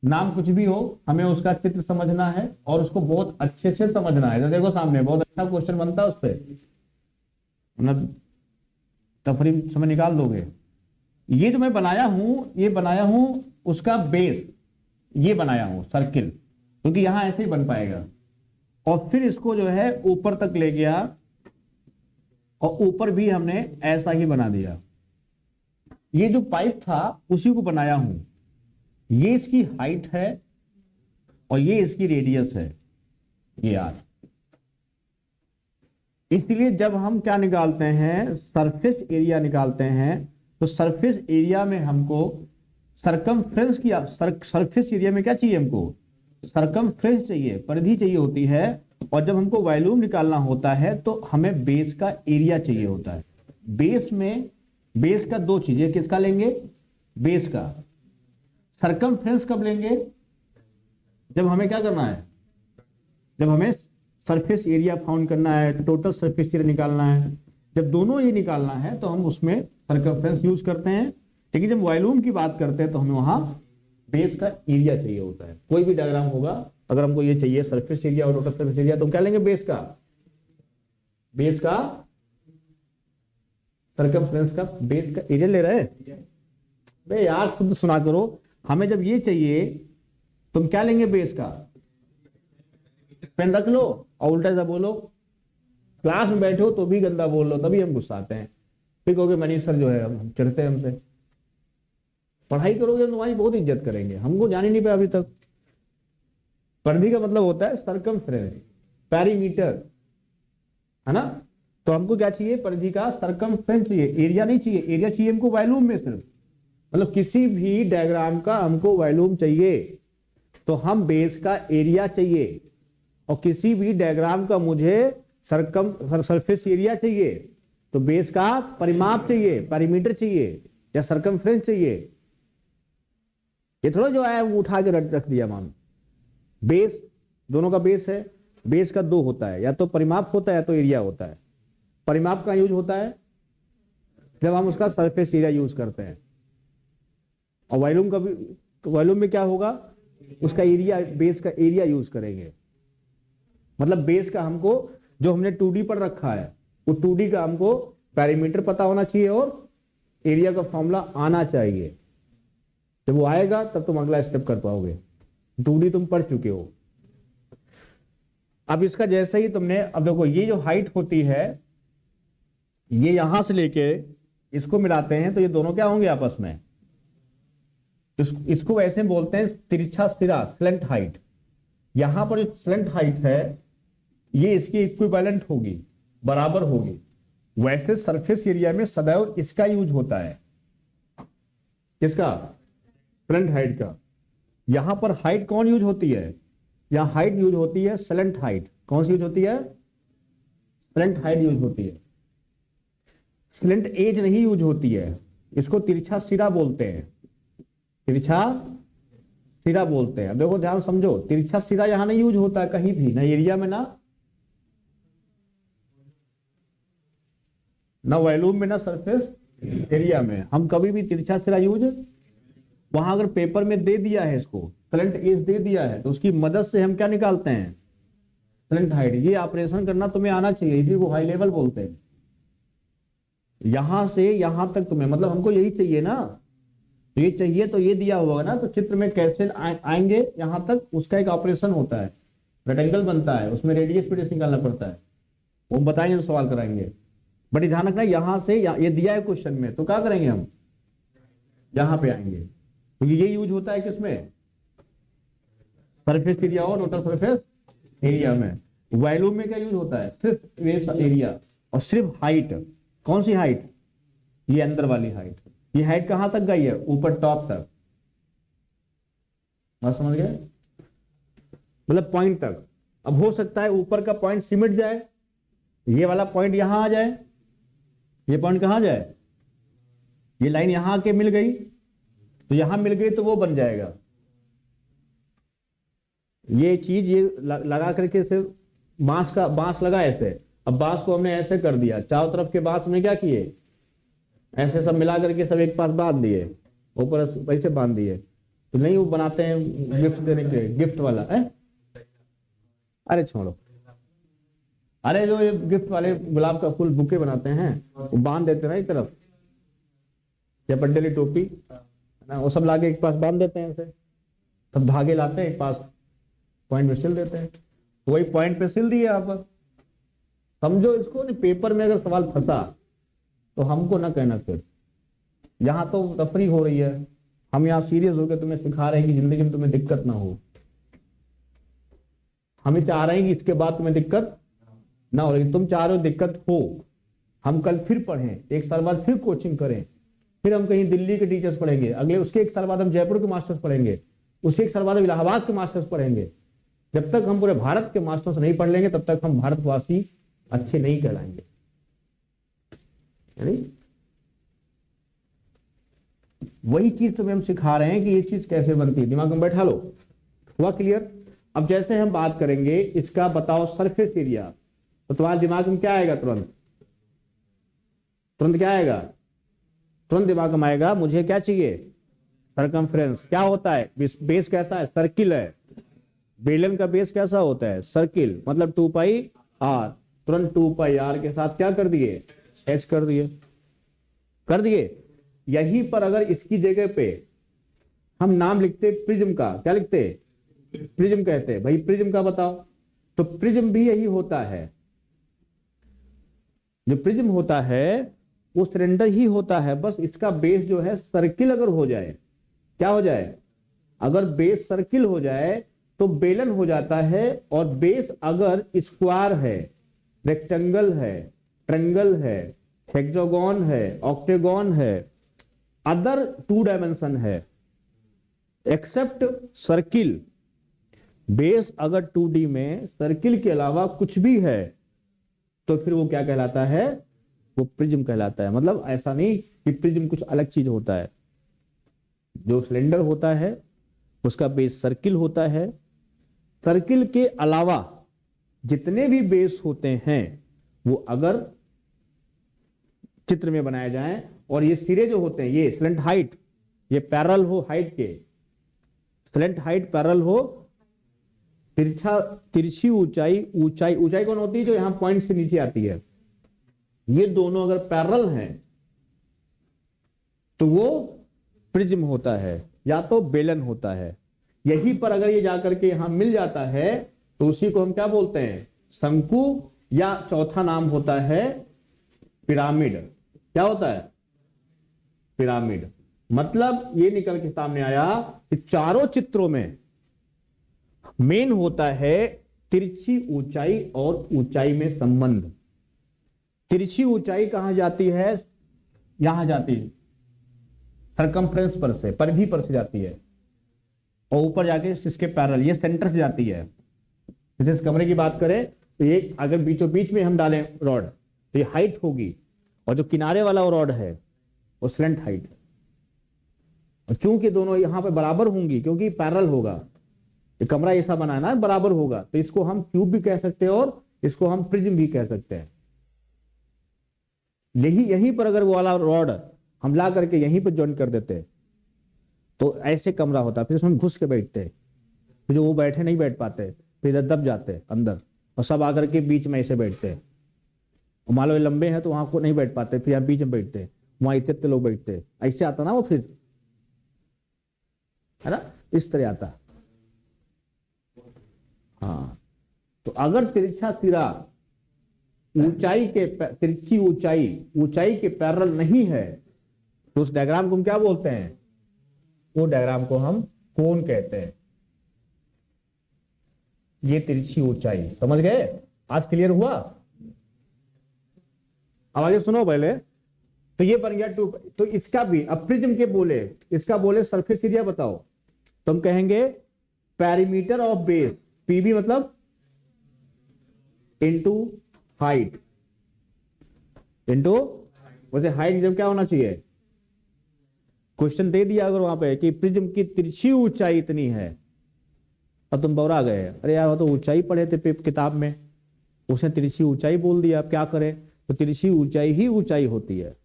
नाम कुछ भी हो, हमें उसका चित्र समझना है और उसको बहुत अच्छे से समझना है। तो देखो सामने बहुत अच्छा क्वेश्चन बनता है उस पर, मतलब तफरी समय निकाल दोगे। ये जो मैं बनाया हूं, ये बनाया हूं उसका बेस, ये बनाया हूं सर्किल, क्योंकि यहां ऐसे ही बन पाएगा। और फिर इसको जो है ऊपर तक ले गया और ऊपर भी हमने ऐसा ही बना दिया। ये जो पाइप था उसी को बनाया हूं। ये इसकी हाइट है और ये इसकी रेडियस है, ये आर। इसलिए जब हम क्या निकालते हैं, सरफेस एरिया निकालते हैं, तो सरफेस एरिया में हमको सरकमफ्रेंस की, सरफेस एरिया में क्या चाहिए हमको? सरकमफ्रेंस चाहिए, परिधि चाहिए होती है। और जब हमको वॉल्यूम निकालना होता है तो हमें बेस का एरिया चाहिए होता है। बेस में, बेस का दो चीजें, किसका लेंगे? बेस का। सरकमफ्रेंस कब लेंगे? जब हमें क्या करना है, जब हमें सरफेस एरिया फाउंड करना है, टोटल सरफेस एरिया निकालना है। जब दोनों ये निकालना है तो हम उसमें सरकमफ्रेंस यूज करते हैं। लेकिन जब वॉल्यूम की बात करते हैं तो हमें वहां बेस का एरिया चाहिए होता है। कोई भी डायग्राम होगा, अगर हमको ये चाहिए सरफेस एरिया और टोटल सरफेस एरिया, तो हम क्या लेंगे? बेस का, बेस का, सरकमफ्रेंस का बेस का एरिया ले रहे हैं। बे यार शुद्ध सुना करो, हमें जब ये चाहिए तुम क्या लेंगे? बेस का। पेन रख लो और उल्टा सा बोलो। क्लास में बैठो तो भी गंदा बोल लो, तभी हम गुस्साते हैं। फिर कहोगे मनीष सर जो है हम चिढ़ते हैं हमसे। पढ़ाई करोगे तो तुम्हारी बहुत इज्जत करेंगे। हमको जान ही नहीं पाया अभी तक। परिधि का मतलब होता है सरकमफ्रेंस, पेरीमीटर, है ना? तो हमको क्या चाहिए? परिधि का सरकमफ्रेंस चाहिए, एरिया नहीं चाहिए। एरिया चाहिए हमको वॉल्यूम में सिर्फ, मतलब किसी भी डायग्राम का हमको वॉल्यूम चाहिए तो हम बेस का एरिया चाहिए। और किसी भी डायग्राम का मुझे सरफेस एरिया चाहिए तो बेस का परिमाप चाहिए, पेरीमीटर चाहिए या सरकमफ्रेंस चाहिए। ये थोड़ा जो है वो उठा के रख दिया मान। बेस, दोनों का बेस है। बेस का दो होता है, या तो परिमाप होता है या तो एरिया होता है। परिमाप का यूज होता है जब हम उसका सरफेस एरिया यूज करते हैं। और वॉल्यूम का भी, वॉल्यूम में क्या होगा? उसका एरिया, बेस का एरिया यूज करेंगे। मतलब बेस का हमको, जो हमने 2D पर रखा है, वो 2D का हमको पैरामीटर पता होना चाहिए और एरिया का फॉर्मूला आना चाहिए। जब वो आएगा तब तुम अगला स्टेप कर पाओगे। 2D तुम पढ़ चुके हो। अब इसका जैसे ही तुमने, अब देखो ये जो हाइट होती है, ये यहां से लेके इसको मिलाते हैं तो ये दोनों क्या होंगे आपस में? इसको वैसे बोलते हैं तिरछा सिरा, स्लेंट हाइट। यहां पर जो स्लेंट हाइट है ये इसकी इक्विवेलेंट होगी, बराबर होगी। वैसे सरफेस एरिया में सदैव इसका यूज होता है। किसका? स्लेंट हाइट का। यहां पर हाइट कौन यूज होती है? यहां हाइट यूज होती है स्लेंट हाइट। कौन सी यूज होती है? स्लेंट हाइट यूज होती है। स्लेंट एज नहीं यूज होती है। इसको तिरछा सिरा बोलते हैं, तिरछा सिरा बोलते हैं। देखो ध्यान समझो, तिरछा सिरा यहां नहीं यूज होता है कहीं भी, ना एरिया में, ना वॉल्यूम में, ना सरफेस एरिया में। हम कभी भी तिरछा सिरा यूज, वहां अगर पेपर में दे दिया है, इसको स्लेंट एज दे दिया है, तो उसकी मदद से हम क्या निकालते हैं? Slant height. ये ऑपरेशन करना तुम्हें आना चाहिए, इसी को हाई लेवल बोलते हैं। यहां से यहां तक तुम्हें, मतलब हमको यही चाहिए ना, तो ये चाहिए तो ये दिया होगा ना, तो चित्र में कैसे आएंगे यहां तक, उसका एक ऑपरेशन होता है, रेक्टेंगल बनता है, उसमें रेडियस पीडियस निकालना पड़ता है। वो हम बताएंगे तो सवाल कराएंगे। बड़ी ध्यान रखना, यहां से ये दिया है क्वेश्चन में, तो क्या करेंगे हम? यहां पे आएंगे। तो ये यूज होता है किसमें? सरफेस एरिया और टोटल सरफेस एरिया में। वॉल्यूम में क्या यूज होता है? सिर्फ एरिया और सिर्फ हाइट। कौन सी हाइट? ये अंदर वाली हाइट। ये हाइट कहां तक गई है? ऊपर टॉप तक। बात समझ गए? मतलब पॉइंट तक। अब हो सकता है ऊपर का पॉइंट सिमट जाए, ये वाला पॉइंट यहां आ जाए, ये पॉइंट कहां जाए? ये लाइन यहां आके मिल गई, तो यहां मिल गई तो वो बन जाएगा, ये चीज ये लगा करके सिर्फ बांस लगा ऐसे, अब बांस को हमने ऐसे कर दिया, चारों तरफ के बांस में क्या किए, ऐसे सब मिला करके सब एक पास बांध दिए, ऊपर वैसे बांध दिए, तो नहीं वो बनाते हैं गिफ्ट देने के, गिफ्ट वाला है। अरे छोड़ो, अरे जो ये गिफ्ट वाले गुलाब का फूल बुके बनाते हैं वो बांध देते हैं ना एक तरफ, या बड्डेली टोपी ना, वो सब लाके एक पास बांध देते हैं ऐसे, तब धागे लाते हैं एक पास पॉइंट में सिल देते हैं, वही पॉइंट पे सिल दिए आप। समझो इसको, नहीं पेपर में अगर सवाल फंसा तो हमको ना कहना फिर, यहां तो तफरी हो रही है, हम यहाँ सीरियस होकर तुम्हें सिखा रहे हैं कि जिंदगी में तुम्हें दिक्कत ना हो, हम चाह रहे हैं कि इसके बाद तुम्हें दिक्कत ना हो, लेकिन तुम चाह रहे हो दिक्कत हो। हम कल फिर पढ़ें, एक साल बाद फिर कोचिंग करें, फिर हम कहीं दिल्ली के टीचर्स पढ़ेंगे, अगले उसके एक साल बाद हम जयपुर के मास्टर्स पढ़ेंगे, उसके एक साल बाद हम इलाहाबाद के मास्टर्स पढ़ेंगे। जब तक हम पूरे भारत के मास्टर्स नहीं पढ़ लेंगे तब तक हम भारतवासी अच्छे नहीं कहलाएंगे। वही चीज तुम्हें हम सिखा रहे हैं कि ये चीज कैसे बनती है, दिमाग में बैठा लो। हुआ क्लियर? अब जैसे हम बात करेंगे इसका, बताओ सरफेस एरिया, तो तुम्हारे दिमाग में क्या आएगा? तुरंत तुरंत क्या आएगा? तुरंत दिमाग में आएगा मुझे क्या चाहिए? सरकमफ्रेंस। क्या होता है? बेस कैसा है? सर्किल है। बेलन का बेस कैसा होता है? सर्किल, मतलब 2 पाई आर। तुरंत 2 पाई आर के साथ क्या कर दिए? एच कर दिए, कर दिए। यहीं पर अगर इसकी जगह पे हम नाम लिखते प्रिज्म का, क्या लिखते? प्रिज्म कहते हैं। भाई प्रिज्म का बताओ, तो प्रिज्म भी यही होता है, जो प्रिज्म होता है वो सिलेंडर ही होता है, बस इसका बेस जो है सर्किल अगर हो जाए, क्या हो जाए? अगर बेस सर्किल हो जाए तो बेलन हो जाता है, और बेस अगर स्क्वायर है, रेक्टेंगल है, ट्रायंगल है, हेक्सागोन है, ऑक्टेगोन है, अदर 2 डायमेंशन है, एक्सेप्ट सर्किल, बेस अगर 2D में सर्किल के अलावा कुछ भी है तो फिर वो क्या कहलाता है? वो प्रिज्म कहलाता है। मतलब ऐसा नहीं कि प्रिज्म कुछ अलग चीज होता है, जो सिलेंडर होता है उसका बेस सर्किल होता है, सर्किल के अलावा जितने भी बेस होते हैं वो अगर चित्र में बनाए जाएं, और ये सिरे जो होते हैं, ये स्लेंट हाइट, ये पैरेलल हो हाइट के, स्लेंट हाइट पैरेलल हो, तिरछी ऊंचाई, ऊंचाई कौन होती है? जो यहां पॉइंट से नीचे आती है। ये दोनों अगर पैरेलल हैं तो वो प्रिज्म होता है, या तो बेलन होता है। यहीं पर अगर ये जाकर के यहां मिल जाता है तो उसी को हम क्या बोलते हैं? शंकु, या चौथा नाम होता है पिरामिड। क्या होता है? पिरामिड। मतलब ये निकल के सामने आया कि चारों चित्रों में मेन होता है तिरछी ऊंचाई और ऊंचाई में संबंध। तिरछी ऊंचाई कहां जाती है? यहां जाती है, सरकमफ्रेंस पर से, परिधि पर से जाती है, और ऊपर जाके इसके पैरेलल, ये सेंटर से जाती है। जैसे इस कमरे की बात करें तो ये अगर बीचों बीच में हम डालें रॉड तो ये हाइट होगी, और जो किनारे वाला रॉड है वो स्लेंट हाइट है। और चूंकि दोनों यहां पे बराबर होंगी क्योंकि पैरेलल होगा, ये कमरा ऐसा बनाना है, बराबर होगा, तो इसको हम क्यूब भी कह सकते हैं और इसको हम प्रिज्म भी कह सकते हैं। यहीं पर अगर वो वाला रॉड हम ला करके यहीं पर ज्वाइन कर देते तो ऐसे कमरा होता, फिर उसमें घुस के बैठते, फिर जो वो बैठे नहीं बैठ पाते, फिर इधर दब जाते अंदर, और सब आकर के बीच में ऐसे बैठते हैं। मान लो लंबे हैं तो वहां को नहीं बैठ पाते, फिर यहाँ बीच में बैठते, वहां इतने लोग बैठते, ऐसे आता ना वो, फिर है ना, इस तरह आता। हाँ, तो अगर तिरछा सिरा ऊंचाई के, तिरछी ऊंचाई के पैरेलल नहीं है तो उस डायग्राम को हम क्या बोलते हैं? वो डायग्राम को हम कोण कहते हैं। ये तिरछी ऊंचाई, समझ गए? आज क्लियर हुआ? अब आगे सुनो पहले। तो ये बन गया 2, तो इसका भी अब प्रिज्म के बोले, इसका बोले सरफेस एरिया बताओ, तो हम कहेंगे पेरीमीटर ऑफ बेस, पीबी मतलब इनटू हाइट, इनटू, वैसे हाइट जब क्या होना चाहिए? क्वेश्चन दे दिया अगर वहां पे कि प्रिज्म की तिरछी ऊंचाई इतनी है, अब तुम बौरा गए, अरे यार वो तो ऊंचाई पढ़े थे किताब में, उसने तिरछी ऊंचाई बोल दिया, अब क्या करें? तो तिरछी ऊंचाई ही ऊंचाई होती है।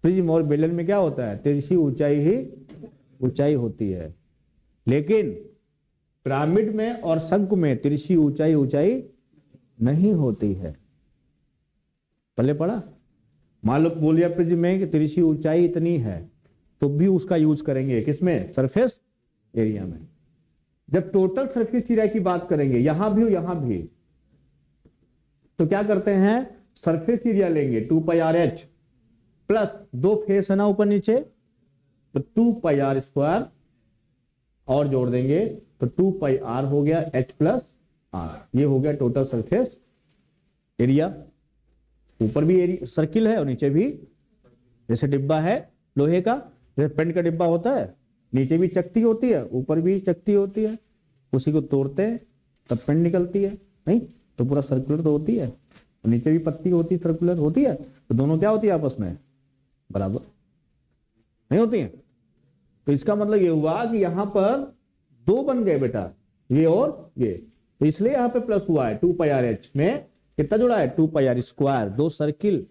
प्रिज्म और बेलन में क्या होता है? तिरछी ऊंचाई ही ऊंचाई होती है। लेकिन पिरामिड में और शंकु में तिरछी ऊंचाई ऊंचाई नहीं होती है। पहले पढ़ा, मान लो बोल दिया प्रिज्म में कि तिरछी ऊंचाई इतनी है, तो भी उसका यूज करेंगे किसमें? सरफेस एरिया में। जब टोटल सरफेस एरिया की बात करेंगे, यहां भी और यहां भी, तो क्या करते हैं? सरफेस एरिया लेंगे 2πr(h) प्लस दो फेस है ना ऊपर नीचे, तो 2πr² और जोड़ देंगे तो 2πr हो गया h प्लस r। ये हो गया टोटल सरफेस एरिया। ऊपर भी एरिया सर्किल है और नीचे भी, जैसे डिब्बा है लोहे का, जैसे पेंट का डिब्बा होता है, नीचे भी चकती होती है ऊपर भी चकती होती है, उसी को तोड़ते हैं तब पेंट निकलती है, नहीं तो पूरा सर्कुलर तो होती है, और नीचे भी पत्ती होती है सर्कुलर होती है, तो दोनों क्या होती है आपस में? बराबर नहीं होती है। तो इसका मतलब ये हुआ कि यहां पर दो बन गए बेटा, ये और ये, तो इसलिए यहां पे प्लस हुआ है। 2πr(h) में कितना जुड़ा है? 2πr², दो सर्किल।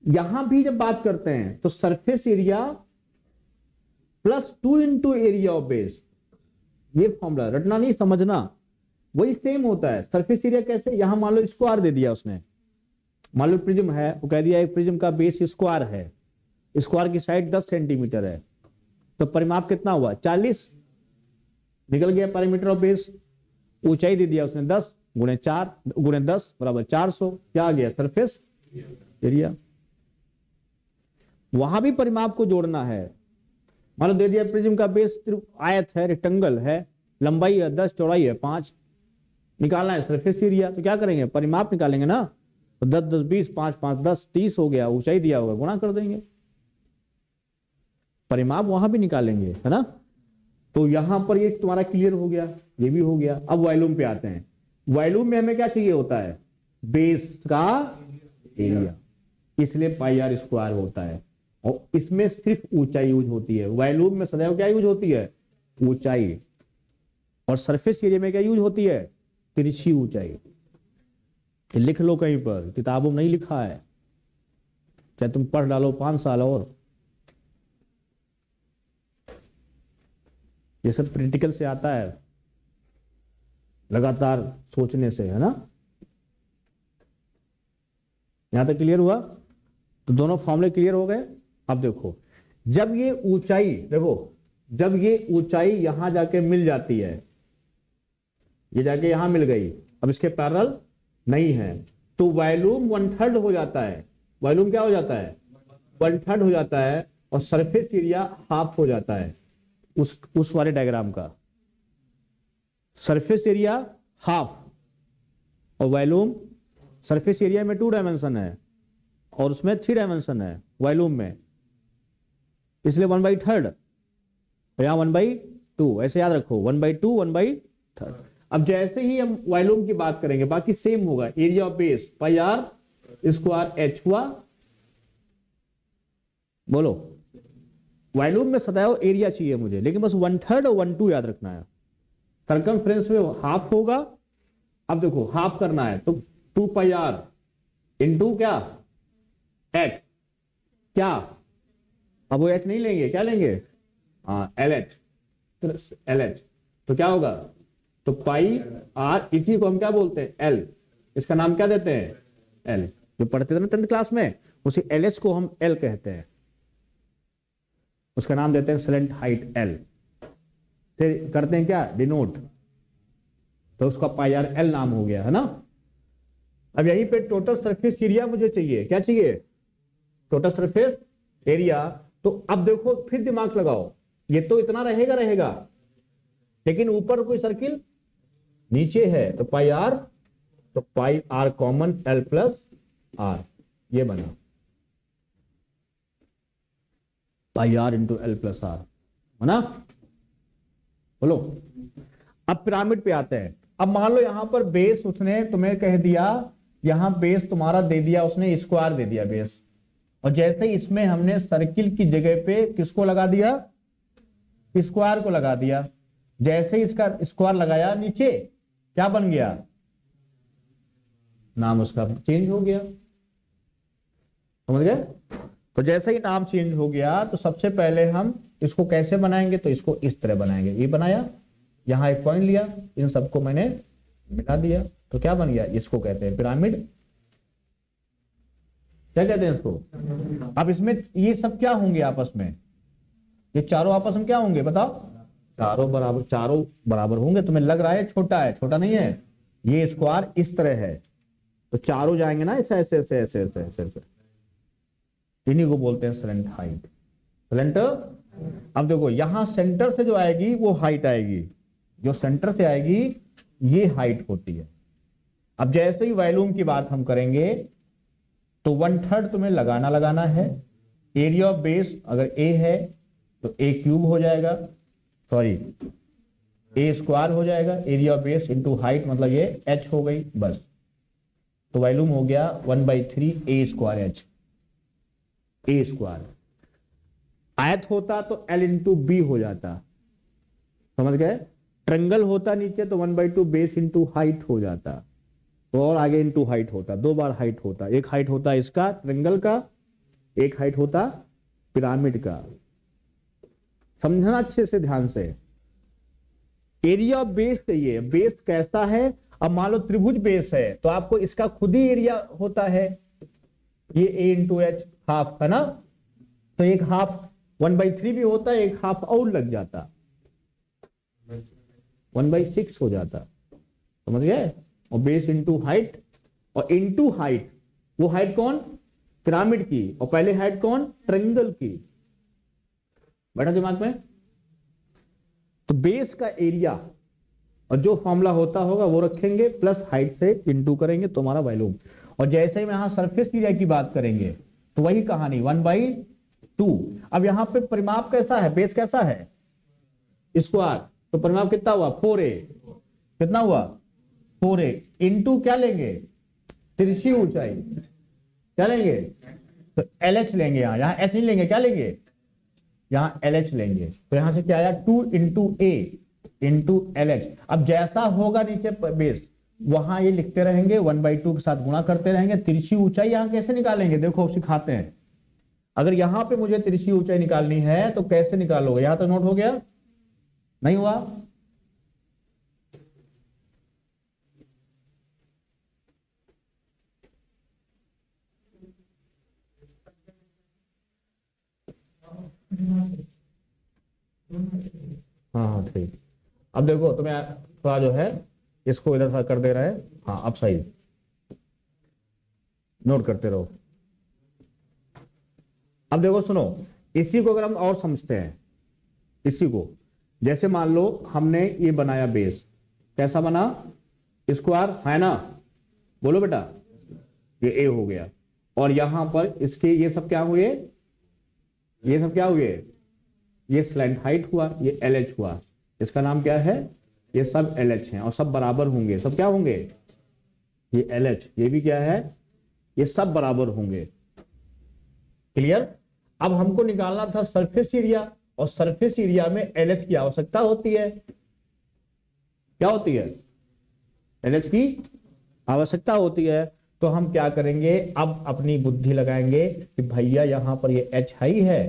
यहां भी जब बात करते हैं तो surface area plus 2 into area of base, ये फॉर्मूला रटना नहीं, समझना, वही सेम होता है। सरफेस एरिया कैसे? यहां मान लो स्क्वायर दे दिया उसने, मान लो प्रिज्म है, वो कह दिया एक प्रिज्म का बेस स्क्वायर है, स्क्वायर की साइड 10 सेंटीमीटर है, तो परिमाप कितना हुआ? 40 निकल गया पैरामीटर ऑफ बेस। ऊंचाई दे दिया उसने 10 गुणे 4 गुणे 10 बराबर 400, क्या आ गया? Surface area. वहां भी परिमाप को जोड़ना है। मान लो दे दिया प्रिज्म का बेस आयत है, रेक्टेंगल है, लंबाई है 10, चौड़ाई है 5, निकालना है सरफेस एरिया, तो क्या करेंगे? परिमाप निकालेंगे ना, तो 10 10 20, 5 5 10 30 हो गया, ऊंचाई दिया होगा, गुणा कर देंगे, परिमाप वहां भी निकालेंगे, है ना। तो यहां पर ये तुम्हारा क्लियर हो गया, ये भी हो गया। अब वॉल्यूम पे आते हैं। वॉल्यूम में हमें क्या चाहिए होता है? बेस का एरिया, इसलिए πr² होता है, और इसमें सिर्फ ऊंचाई यूज होती है। वॉल्यूम में सदैव क्या यूज होती है? ऊंचाई। और सरफेस एरिया में क्या यूज होती है? तिरछी ऊंचाई। लिख लो कहीं पर, किताबों में नहीं लिखा है, चाहे तुम पढ़ डालो 5 साल और, ये सब प्रैक्टिकल से आता है, लगातार सोचने से, है ना। यहां तक क्लियर हुआ? तो दोनों फॉर्मूले क्लियर हो गए। अब देखो, जब ये ऊंचाई, देखो जब ये ऊंचाई यहां जाके मिल जाती है, ये जाके यहां मिल गई, अब इसके पैरेलल नहीं है, तो वॉल्यूम 1/3 हो जाता है। वॉल्यूम क्या हो जाता है? 1/3 हो जाता है, और सरफेस एरिया हाफ हो जाता है। उस वाले डायग्राम का सरफेस एरिया हाफ और वॉल्यूम, सरफेस एरिया में 2 डायमेंशन है और उसमें 3 डायमेंशन है वॉल्यूम में, इसलिए 1/3, यहां 1/2, ऐसे याद रखो, 1/2 1/3। अब जैसे ही हम वॉल्यूम की बात करेंगे, बाकी सेम होगा। एरिया ऑफ बेस πr² हुआ, बोलो। वॉल्यूम में सदैव एरिया चाहिए मुझे, लेकिन बस 1/3 और 1/2 याद रखना है। सरकमफ्रेंस में हाफ होगा। अब देखो हाफ करना है तो 2πr इंटू क्या? h, क्या? अब वो h नहीं लेंगे, क्या लेंगे? LH, तो क्या होगा? तो πr, इसी को हम क्या बोलते हैं? L, इसका नाम क्या देते हैं? L। जो पढ़ते थे ना 10th क्लास में, उसी LH को हम L कहते हैं, उसका नाम देते हैं स्लेंट हाइट L। फिर करते हैं क्या? डिनोट, तो उसका πr(L) नाम हो गया, है ना। अब यहीं पे टोटल सरफेस एरिया मुझे चाहिए, क्या चाहिए? Total surface area. तो अब देखो फिर दिमाग लगाओ, ये तो इतना रहेगा, लेकिन ऊपर कोई सर्किल नीचे है, तो πr, तो πr common L plus R, ये बना πr into L plus R, है ना। बोलो। अब पिरामिड पे आते हैं। अब मान लो यहां पर बेस उसने तुम्हें कह दिया, यहां बेस तुम्हारा दे दिया उसने, स्क्वायर दे दिया बेस, और जैसे ही इसमें हमने सर्किल की जगह पे किसको लगा दिया? स्क्वायर को लगा दिया। जैसे ही इसका स्क्वायर लगाया नीचे, क्या बन गया, नाम उसका चेंज हो गया। समझ गए? तो जैसे ही नाम चेंज हो गया तो सबसे पहले हम इसको कैसे बनाएंगे, तो इसको इस तरह बनाएंगे। ये बनाया, यहां एक पॉइंट लिया, इन सबको मैंने मिला दिया, तो क्या बन गया, इसको कहते हैं पिरामिड। क्या कहते हैं इसको? अब इसमें ये सब क्या होंगे आपस में, ये चारों आपस में क्या होंगे बताओ, चारों बराबर होंगे। तुम्हें लग रहा है छोटा है, छोटा नहीं है, ये स्क्वायर इस तरह है, तो चारों जाएंगे ना ऐसे ऐसे ऐसे ऐसे ऐसे ऐसे ऐसे, इन्हीं को बोलते हैं स्लेंट हाइट, स्लेंट। अब देखो यहां सेंटर से जो आएगी वो हाइट आएगी, जो सेंटर से आएगी ये हाइट होती है। अब जैसे ही वॉल्यूम की बात हम करेंगे तो 1/3 तुम्हें लगाना है। एरिया ऑफ बेस अगर ए है तो ए क्यूब हो जाएगा, सॉरी ए स्क्वायर हो जाएगा, area of base into height, मतलब ये एच हो गई बस। तो वॉल्यूम हो गया 1/3 ए स्क्वायर एच, ए स्क्वायर। आयत होता तो एल इंटू बी हो जाता, समझ गए? ट्रेंगल होता नीचे तो 1/2 बेस इंटू हाइट हो जाता, तो और आगे इंटू हाइट होता, 2 बार हाइट होता। एक हाइट होता इसका ट्रेंगल का, एक हाइट होता पिरामिड का। समझना अच्छे से ध्यान से। एरिया ऑफ बेस चाहिए, बेस कैसा है। अब मान लो त्रिभुज बेस है तो आपको इसका खुद ही एरिया होता है, ये ए इंटू एच हाफ है ना, तो एक हाफ 1/3 भी होता है, एक हाफ और लग जाता, 1/6 हो जाता। समझ गए? और बेस इंटू हाइट, और इंटू हाइट, वो हाइट कौन, पिरामिड की, और पहले हाइट कौन, ट्रायंगल की। बैठा दिमाग में? तो बेस का एरिया और जो फॉर्मूला होता होगा वो रखेंगे, प्लस हाइट से इंटू करेंगे तुम्हारा वॉल्यूम। और जैसे ही यहां सरफेस एरिया की बात करेंगे तो वही कहानी 1/2। अब यहां पे परिमाप कैसा है, बेस कैसा है, स्क्वायर, तो परिमाप कितना हुआ 4a, कितना हुआ 4a इंटू क्या लेंगे, तिरछी ऊंचाई, क्या लेंगे, तो LH लेंगे। यहां H नहीं लेंगे, क्या लेंगे, यहां LH लेंगे। तो यहां से क्या आया 2 इंटू A इंटू LH। अब जैसा होगा नीचे बेस, वहां ये लिखते रहेंगे, 1/2 के साथ गुणा करते रहेंगे। तिरछी ऊंचाई यहां कैसे निकालेंगे, देखो सिखाते हैं। अगर यहां पे मुझे तिरछी ऊंचाई निकालनी है तो कैसे निकालोगे, यहां तो नोट हो गया, नहीं हुआ? हाँ हाँ ठीक। अब देखो तुम्हें थोड़ा जो है इसको इधर सा कर दे रहा है, हाँ अब सही, नोट करते रहो। अब देखो सुनो, इसी को अगर हम और समझते हैं, इसी को जैसे मान लो हमने ये बनाया बेस, कैसा बना, स्क्वायर है ना, बोलो बेटा, ये ए हो गया। और यहां पर इसके ये सब क्या हुए, ये सब क्या हुए, ये स्लैंट हाइट हुआ, ये LH हुआ। इसका नाम क्या है, ये सब LH हैं और सब बराबर होंगे। सब क्या होंगे, ये LH, ये भी क्या है, ये सब बराबर होंगे। क्लियर? अब हमको निकालना था सरफेस एरिया, और सरफेस एरिया में LH की आवश्यकता होती है। क्या होती है, LH की आवश्यकता होती है। तो हम क्या करेंगे, अब अपनी बुद्धि लगाएंगे कि भैया यहां पर ये H हाई है,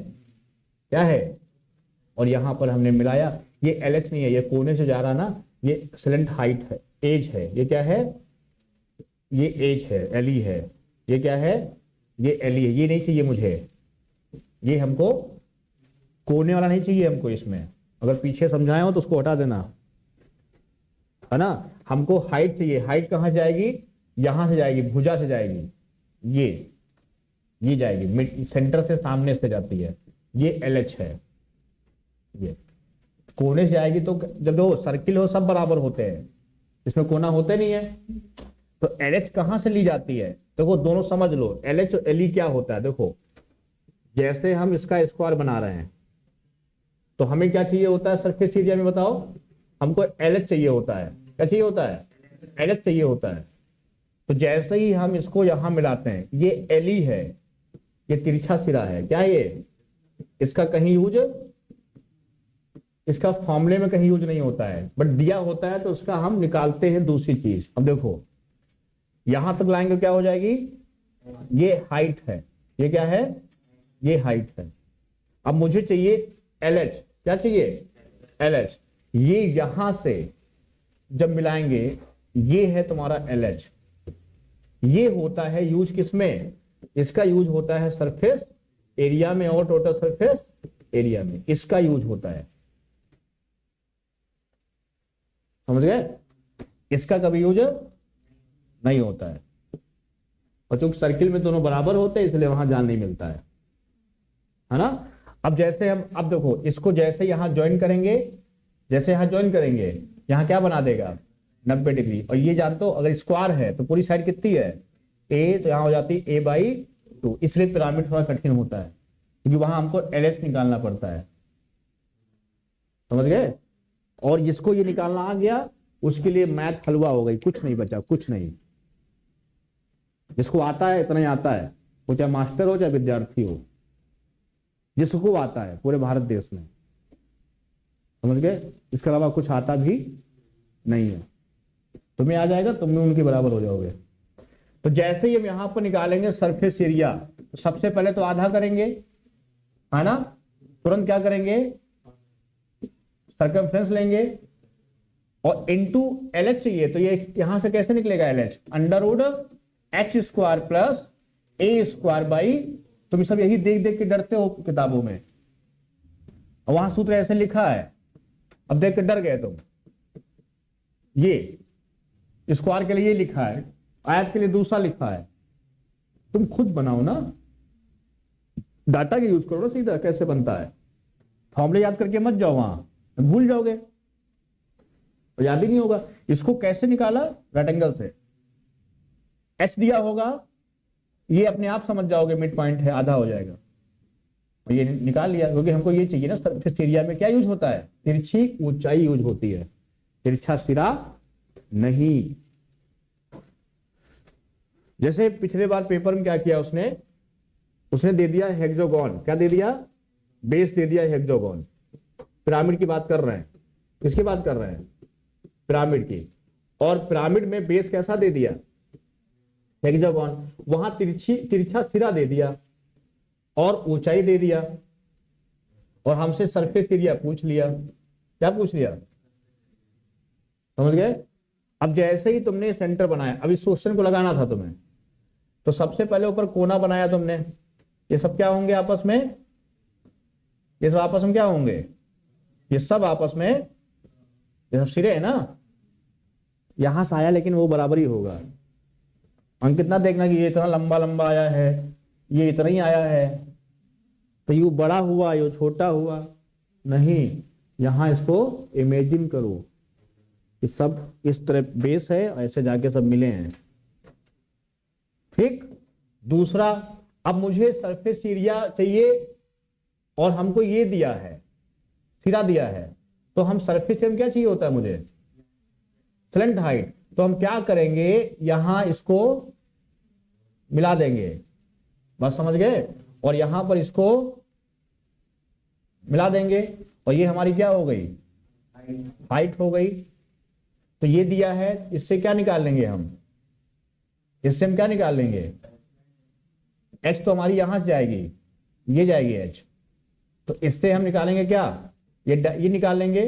क्या है, और यहां पर हमने मिलाया, ये LH नहीं है, ये कोने से जा रहा ना, ये स्लेंट हाइट है, एज है, ये क्या है, ये एज है, LE है, ये क्या है, ये LE है। ये नहीं चाहिए मुझे, ये हमको कोने वाला नहीं चाहिए हमको। इसमें अगर पीछे समझाए हो तो उसको हटा देना, है ना। हमको हाइट चाहिए, हाइट कहां जाएगी, यहां से जाएगी, भुजा से जाएगी, ये जाएगी, सेंटर से सामने से जाती है, ये LH है। ये कोने से आएगी, तो जब दो सर्किल हो सब बराबर होते हैं, इसमें कोना होते नहीं है। तो LH कहां से ली जाती है, देखो दोनों समझ लो, LH और LE क्या होता है। देखो जैसे हम इसका स्क्वायर बना रहे हैं तो हमें क्या चाहिए होता है सरफेस एरिया में, बताओ, हमको LH चाहिए होता है। क्या चाहिए होता है, LH चाहिए होता है। तो जैसे ही हम इसको यहां मिलाते हैं, ये LE है, ये तिरछा सिरा है, क्या है ये, इसका कहीं यूज इसका फॉर्मूले में कहीं यूज नहीं होता है, बट दिया होता है तो उसका हम निकालते हैं दूसरी चीज। अब देखो यहां तक लाएंगे क्या हो जाएगी, ये हाइट है, ये क्या है, ये हाइट है। अब मुझे चाहिए LH, क्या चाहिए LH। ये यहां से जब मिलाएंगे ये है तुम्हारा LH। ये होता है यूज किसमें, इसका यूज होता है सरफेस एरिया में और टोटल सरफेस एरिया में, इसका यूज होता है, समझ गए। इसका कभी यूज नहीं होता है, और चूंकि सर्किल में दोनों बराबर होते हैं इसलिए वहां जान नहीं मिलता है ना। अब जैसे हम, अब देखो इसको जैसे यहां ज्वाइन करेंगे, जैसे यहां ज्वाइन करेंगे यहां क्या बना देगा 90 डिग्री। और ये जानते हो अगर स्क्वायर है तो पूरी साइड कितनी है a, तो यहां हो जाती है a/2। इसलिए पिरामिड थोड़ा कठिन होता है क्योंकि वहां हमको LH निकालना पड़ता है, समझ गए। और जिसको ये निकालना आ गया उसके लिए मैथ हलवा हो गई, कुछ नहीं बचा, कुछ नहीं। जिसको आता है इतना ही आता है, वो चाहे मास्टर हो चाहे विद्यार्थी हो, जिसको आता है पूरे भारत देश में, समझ गए। इसके अलावा कुछ आता भी नहीं है। तुम्हें आ जाएगा, तुम भी उनके बराबर हो जाओगे। तो जैसे ही हम यहां पर निकालेंगे सरफेस एरिया, तो सबसे पहले तो आधा करेंगे, है ना। तुरंत क्या करेंगे, सर्कमफ्रेंस लेंगे और इनटू LH चाहिए। तो ये यहां से कैसे निकलेगा LH, √H² plus A² by, तुम सब यही देख देख के डरते हो किताबों में, और वहां सूत्र ऐसे लिखा है, अब देख के डर गए तुम। ये स्क्वायर के लिए ये लिखा है, आयत के लिए दूसरा लिखा है, तुम खुद बनाओ ना, डाटा के यूज करो ना सीधा, कैसे बनता है। फॉर्मूले याद करके मत जाओ, वहां भूल जाओगे, तो याद ही नहीं होगा। इसको कैसे निकाला, रेक्टेंगल से H दिया होगा, ये अपने आप समझ जाओगे मिड पॉइंट है, आधा हो जाएगा। ये निकाल लिया क्योंकि हमको ये चाहिए ना, सरफेस एरिया में क्या यूज होता है, तिरछी ऊंचाई यूज होती है, तिरछा सिरा नहीं। जैसे पिछले बार पेपर में क्या किया उसने दे दिया हेक्सागोन, क्या दे दिया, बेस दे दिया हेक्सागोन। पिरामिड की बात कर रहे हैं, किसकी बात कर रहे हैं, पिरामिड की। और पिरामिड में बेस कैसा दे दिया, हेक्सागोन। वहां तिरछा सिरा दे दिया और ऊंचाई दे दिया, और हमसे सरफेस एरिया पूछ लिया। क्या पूछ लिया, समझ गए। अब जैसे ही तुमने सेंटर बनाया, अब इस क्वेश्चन को लगाना था तुम्हें, तो सबसे पहले ऊपर कोना बनाया तुमने। ये सब क्या होंगे आपस में, ये सब आपस में क्या होंगे, ये सब आपस में, ये सब सिरे है ना। यहां से आया लेकिन वो बराबर ही होगा। हम कितना देखना कि ये इतना लंबा लंबा आया है, ये इतना ही आया है, तो ये बड़ा हुआ ये छोटा हुआ नहीं। यहां इसको इमेजिन करो कि सब इस तरह बेस है, ऐसे जाके सब मिले हैं, ठीक। दूसरा, अब मुझे सरफेस एरिया चाहिए और हमको ये दिया है, सिरा दिया है, तो हम सरफेस एरिया क्या चाहिए होता है मुझे, स्लेंट हाइट। तो हम क्या करेंगे, यहां इसको मिला देंगे, बस समझ गए, और यहां पर इसको मिला देंगे, और ये हमारी क्या हो गई, हाइट हो गई। तो ये दिया है, इससे क्या निकाल लेंगे हम, इससे हम क्या निकाल लेंगे, H तो हमारी यहां से जाएगी, ये जाएगी H, तो इससे हम निकालेंगे क्या, ये निकाल लेंगे।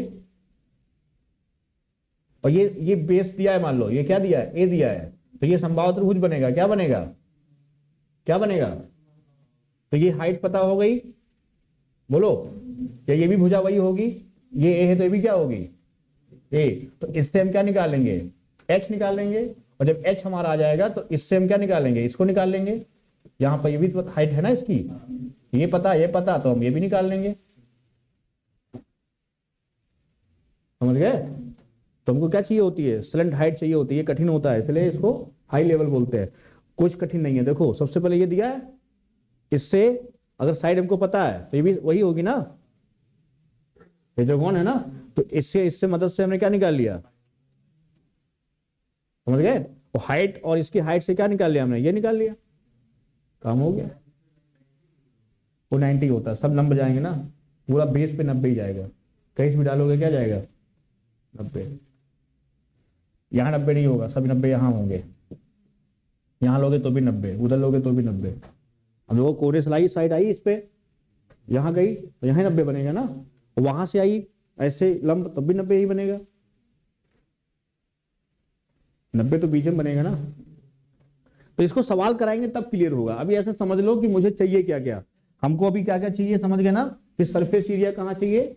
और ये बेस दिया है, मान लो ये क्या दिया है, A दिया है, तो ये समबाहु त्रिभुज बनेगा, क्या बनेगा, क्या बनेगा। तो ये हाइट पता हो गई, बोलो, क्या ये भी भुजा वही होगी, ये A है तो ये भी क्या होगी A। तो इससे हम क्या निकालेंगे, H निकाल लेंगे, और जब H हमारा आ जाएगा तो इससे हम क्या निकालेंगे, इसको निकाल लेंगे। यहां पर ये भी हाइट है ना इसकी, ये पता तो हम ये भी निकाल लेंगे, समझ गए। तो हमको क्या चाहिए होती है, स्लेंट हाइट चाहिए होती है, ये कठिन होता है इसलिए इसको हाई लेवल बोलते हैं। कुछ कठिन नहीं है, देखो सबसे पहले ये दिया है, इससे अगर साइड हमको पता है तो ये भी वही होगी ना, ये जो कौन है ना, तो इससे मदद से हमने क्या निकाल लिया, समझ गए। वो हाइट और इसकी हाइट से क्या निकाल लिया हमने, ये निकाल लिया, काम हो गया। वो 90 होता है, सब नंबर जाएंगे ना, पूरा बेस पे 90 ही जाएगा, कहीं भी डालोगे क्या जाएगा 90। यहाँ 90 नहीं होगा, सभी 90 यहाँ होंगे। यहाँ लोगे तो भी 90, उधर लोगे तो भी 90। अब देखो कोने से लाई साइड आई इस पे, यहाँ गई तो यहाँ 90 बनेगा ना, वहां से आई ऐसे लंब तब भी 90 ही बनेगा, 90 तो बीच में बनेगा ना। तो इसको सवाल कराएंगे तब क्लियर होगा। अभी ऐसे समझ लो कि मुझे चाहिए क्या क्या, हमको अभी क्या क्या चाहिए समझ गए ना, कि सरफेस एरिया कहाँ चाहिए,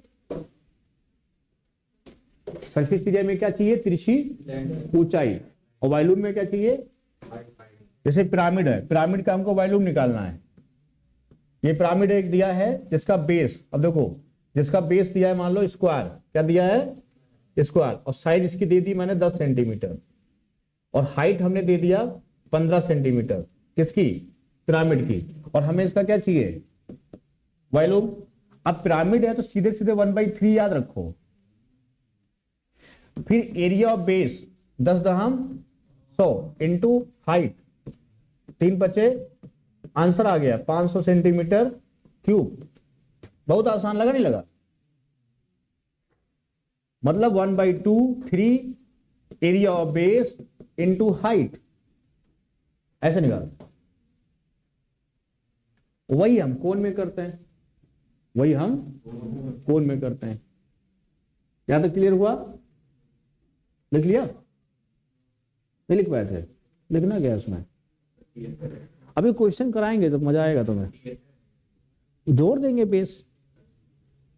सरफेस एरिया में क्या चाहिए, तिरछी ऊंचाई, और वॉल्यूम में क्या चाहिए, जैसे पिरामिड है, पिरामिड का हमको वॉल्यूम निकालना है। ये पिरामिड एक दिया है जिसका बेस, अब देखो जिसका बेस दिया है मान लो स्क्वायर, क्या दिया है स्क्वायर, और साइज इसकी दे दी मैंने 10 सेंटीमीटर, और हाइट हमने दे दिया 15 सेंटीमीटर, किसकी, पिरामिड की, और हमें इसका क्या चाहिए, वॉल्यूम। अब पिरामिड है तो सीधे सीधे 1/3 याद रखो, फिर area of base 10 into height, 3×5 answer आ गया 500 सेंटीमीटर क्यूब। बहुत आसान लगा, नहीं लगा, मतलब 1/2 area of base into height, ऐसे निकाल। वही हम कोण में करते हैं, वही हम कोण में करते हैं। यहां तक क्लियर हुआ, लिख लिया, नहीं लिख पाए थे, लिखना क्या उसमें, अभी क्वेश्चन कराएंगे तो मजा आएगा तुम्हें, जोड़ देंगे बेस।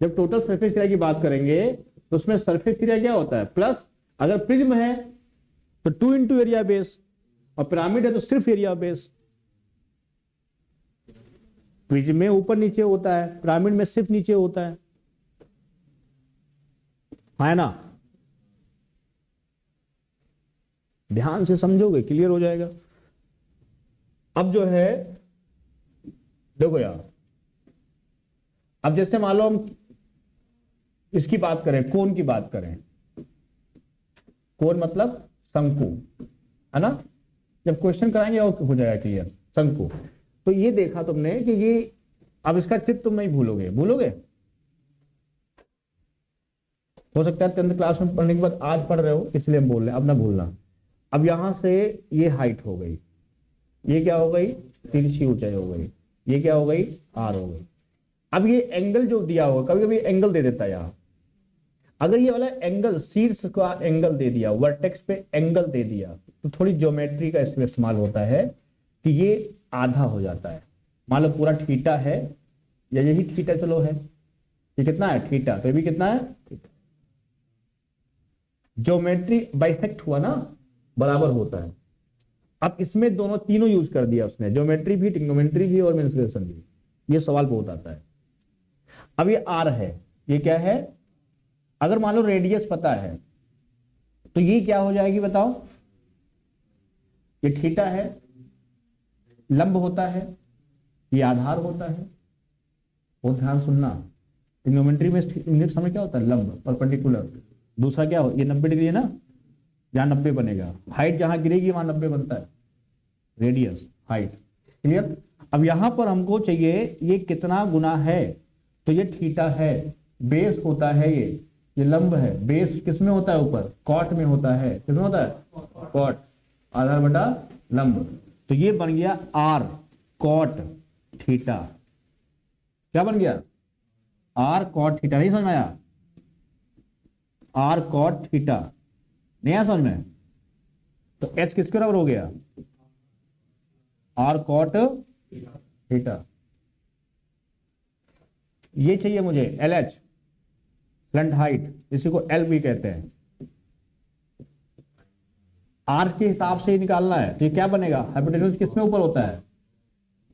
जब टोटल सरफेस एरिया की बात करेंगे तो उसमें सरफेस एरिया क्या होता है, प्लस अगर प्रिज्म है तो 2 इंटू एरिया बेस, और पिरामिड है तो सिर्फ एरिया बेस। प्रिज्म में ऊपर नीचे होता है, पिरामिड में सिर्फ नीचे होता है ना। ध्यान से समझोगे क्लियर हो जाएगा। अब जो है देखो यार, अब जैसे मान लो हम इसकी बात करें, कोण की बात करें, कोण मतलब शंकु, है ना। जब क्वेश्चन कराएंगे और हो जाएगा क्लियर, शंकु। तो ये देखा तुमने कि ये, अब इसका टिप तुम नहीं भूलोगे, भूलोगे हो सकता है 10th क्लास में पढ़ने के बाद आज पढ़ रहे हो इसलिए हम बोल रहे हैं, अब ना भूलना। अब यहां से ये हाइट हो गई, ये क्या हो गई, तिरछी ऊंचाई हो गई, ये क्या हो गई, आर हो गई। अब ये एंगल जो दिया होगा, कभी कभी एंगल दे देता है यहां, अगर ये वाला एंगल शीर्ष का एंगल दे दिया, वर्टेक्स पे एंगल दे दिया, तो थोड़ी ज्योमेट्री का इसमें इस्तेमाल होता है कि ये आधा हो जाता है। मान लो पूरा थीटा है, या यही थीटा चलो है, ये कितना है थीटा, तो ये भी कितना है, ज्योमेट्री बाइसेक्ट हुआ ना, बराबर होता है। अब इसमें दोनों तीनों यूज कर दिया उसने, ज्योमेट्री भी, ट्रिग्नोमेट्री भी और मेंसुरेशन भी। ये सवाल बहुत आता है। अब ये आर है, ये क्या है, अगर मान लो रेडियस पता है तो ये क्या हो जाएगी बताओ, ये थीटा है, लंब होता है, ये आधार होता है। बहुत ध्यान सुनना, ट्रिग्नोमेट्री में यूनिट समय क्या होता है, लंब, परपेंडिकुलर। दूसरा क्या हो, ये 90 डिग्री है ना, जहां 90 बनेगा, हाइट जहां गिरेगी वहां 90 बनता है, रेडियस हाइट, क्लियर। अब यहां पर हमको चाहिए ये कितना गुना है, तो ये थीटा है, बेस होता है, ये लंब है, बेस किसमें होता है, ऊपर कॉट में होता है, किसमें होता है, कॉट, आधार बटा लंब। तो ये बन गया आर कॉट थीटा, क्या बन गया, आर कॉट थीटा। नहीं समझ में आया, आर कॉट थीटा नहीं आया समझ में, तो एच किसके बराबर हो गया, आर कॉट थीटा। ये चाहिए मुझे एल एच, फ्रंट हाइट, इसी को एल भी कहते हैं। आर के हिसाब से ही निकालना है, तो ये क्या बनेगा, हाइपोटेन्यूज किसमें ऊपर होता है,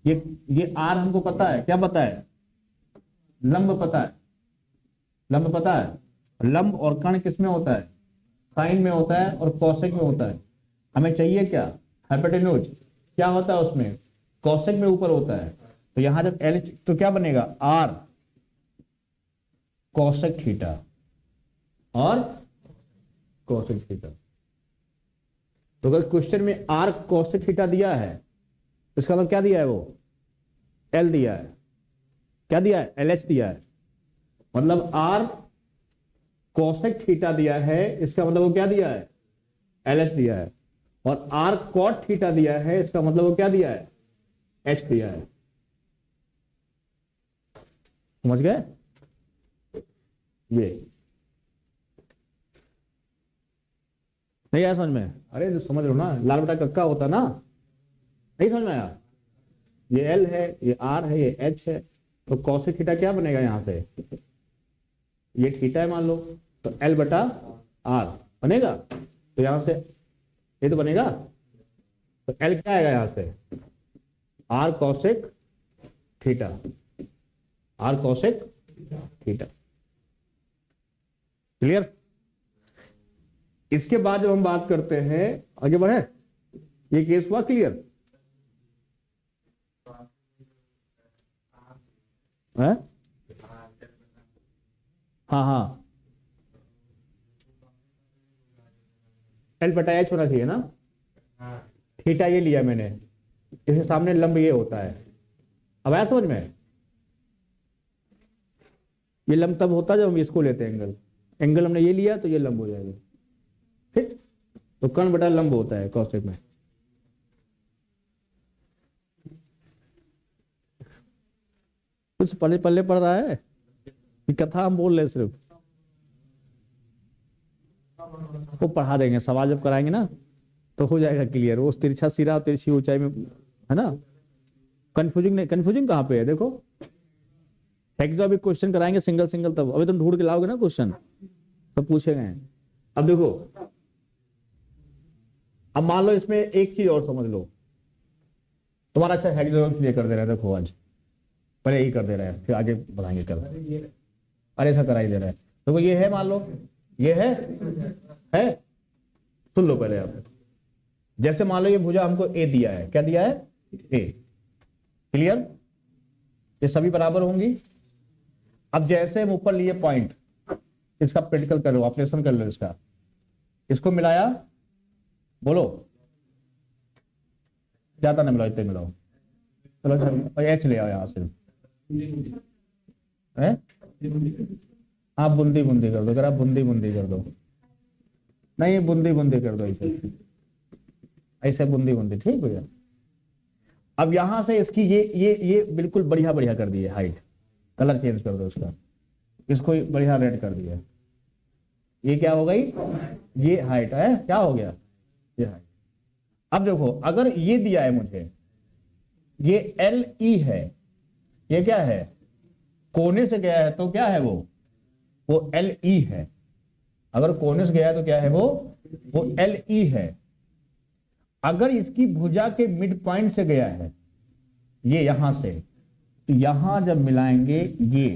ये आर हमको पता है, क्या पता है, लंब पता है, लंब पता है। लंब और कर्ण किसमें होता है, साइन में होता है और कौशिक में होता है। हमें चाहिए क्या, हाइपोटेन्यूज, क्या होता है उसमें, कौशिक में ऊपर होता है। तो यहां जब एल तो क्या बनेगा, आर कौशिक थीटा और कौशिक थीटा। तो अगर क्वेश्चन में आर कौशिक थीटा दिया है, इसका मतलब क्या दिया है, वो एल दिया है, क्या दिया है, एल एच दिया है। मतलब आर कोसेक थीटा दिया है, इसका मतलब वो क्या दिया है, LH दिया है। और आर कॉट थीटा दिया है, इसका मतलब वो क्या दिया है, H दिया है। समझ गए? ये नहीं आया समझ में? अरे जो समझ लो ना, लाल बटा कक्का होता ना, नहीं समझ में आया? ये L है, ये R है, ये H है, तो कॉसेक थीटा क्या बनेगा यहां से, ये थीटा है मान लो, तो L बटा R बनेगा। तो यहां से ये तो बनेगा, तो L क्या आएगा यहां से, R cosec theta, R cosec theta. Clear? इसके बाद जब हम बात करते हैं, आगे बढ़े, ये केस हुआ क्लियर है? हाँ हाँ, L बटा H होना चाहिए ना, थीटा ये लिया मैंने, इसके सामने लंब ये होता है। अब आया समझ में? ये लंब तब होता है जब हम इसको लेते हैं एंगल, एंगल हमने ये लिया तो ये लंब हो जाएगा, ठीक? तो कर्ण बटा लंब होता है कॉसेक में। कुछ पल्ले पल्ले पड़ रहा है कि कथा हम बोल रहे सिर्फ? वो पढ़ा देंगे, सवाल जब कराएंगे ना तो हो जाएगा क्लियर। वो तिरछा सिरा तिरछी ऊंचाई में है ना, कंफ्यूजिंग नहीं, कंफ्यूजिंग कहाँ पे है देखो। जो अभी क्वेश्चन कराएंगे सिंगल सिंगल, तब अभी तुम ढूंढ के लाओगे ना क्वेश्चन, तो पूछे गए। अब देखो, अब मान लो इसमें एक चीज और समझ लो, तुम्हारा अच्छा हेक्सागोन क्लियर कर दे रहा है, देखो आज पहले यही कर दे रहा है, फिर आगे बढ़ाएंगे कल। अरे ऐसा करा ही दे रहा है, देखो ये है, मान लो ये है? सुन लो पहले आप, जैसे मान लो ये भुजा हमको ए दिया है, क्या दिया है, ए। क्लियर? ये सभी बराबर होंगी। अब जैसे हम ऊपर लिए पॉइंट, इसका प्रैक्टिकल कर लो, ऑपरेशन कर लो इसका, इसको मिलाया, बोलो ज्यादा ना मिलाओ, इतने मिलाओ, चलो एच ले आओ यहां से, आप बूंदी बूंदी कर दो, अगर आप बूंदी बूंदी कर दो, नहीं बूंदी बूंदी कर दो, ऐसे ऐसे बूंदी बूंदी, ठीक भैया। अब यहां से इसकी ये बिल्कुल बढ़िया बढ़िया कर दी है हाइट, कलर चेंज कर दो इसका, इसको बढ़िया रेड कर दिया, ये क्या हो गई, ये हाइट है, क्या हो गया, ये हाइट। अब देखो अगर ये दिया है मुझे, ये LE है, ये क्या है, कोने से गया है तो क्या है वो LE है। अगर कोने से गया है तो क्या है वो LE है। अगर इसकी भुजा के मिड पॉइंट से गया है, ये यहां से, तो यहां जब मिलाएंगे ये,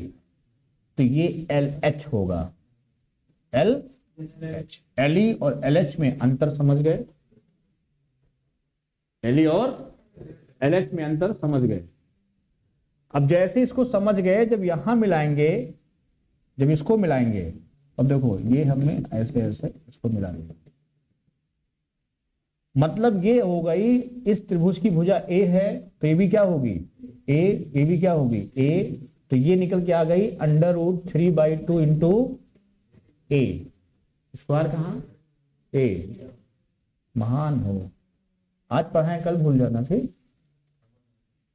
तो ये LH होगा, LH। LE और LH में अंतर समझ गए, LE और LH में अंतर समझ गए। अब जैसे इसको समझ गए, जब यहां मिलाएंगे, जब इसको मिलाएंगे, अब देखो ये हमने ऐसे ऐसे इसको मिला दिया, मतलब ये हो गई, इस त्रिभुज की भुजा A है तो ये भी क्या होगी, ये भी क्या होगी A, तो ये निकल के आ गई √3/2 इंटू A स्क्वायर, कहां A। महान हो, आज पढ़ाएं कल भूल जाना, ठीक?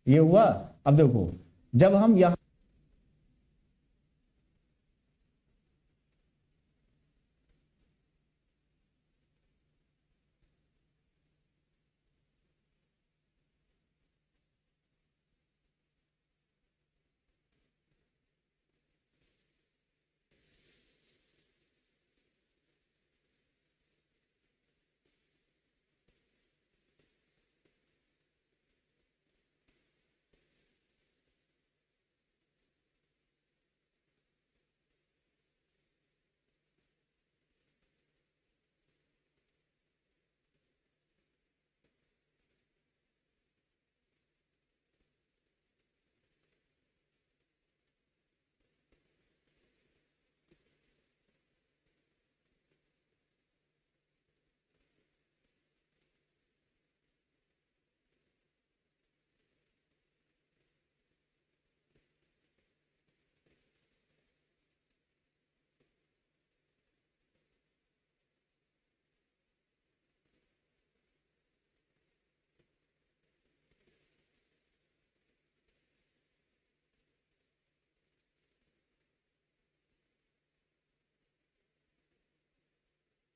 ये हुआ। अब देखो जब हम यहां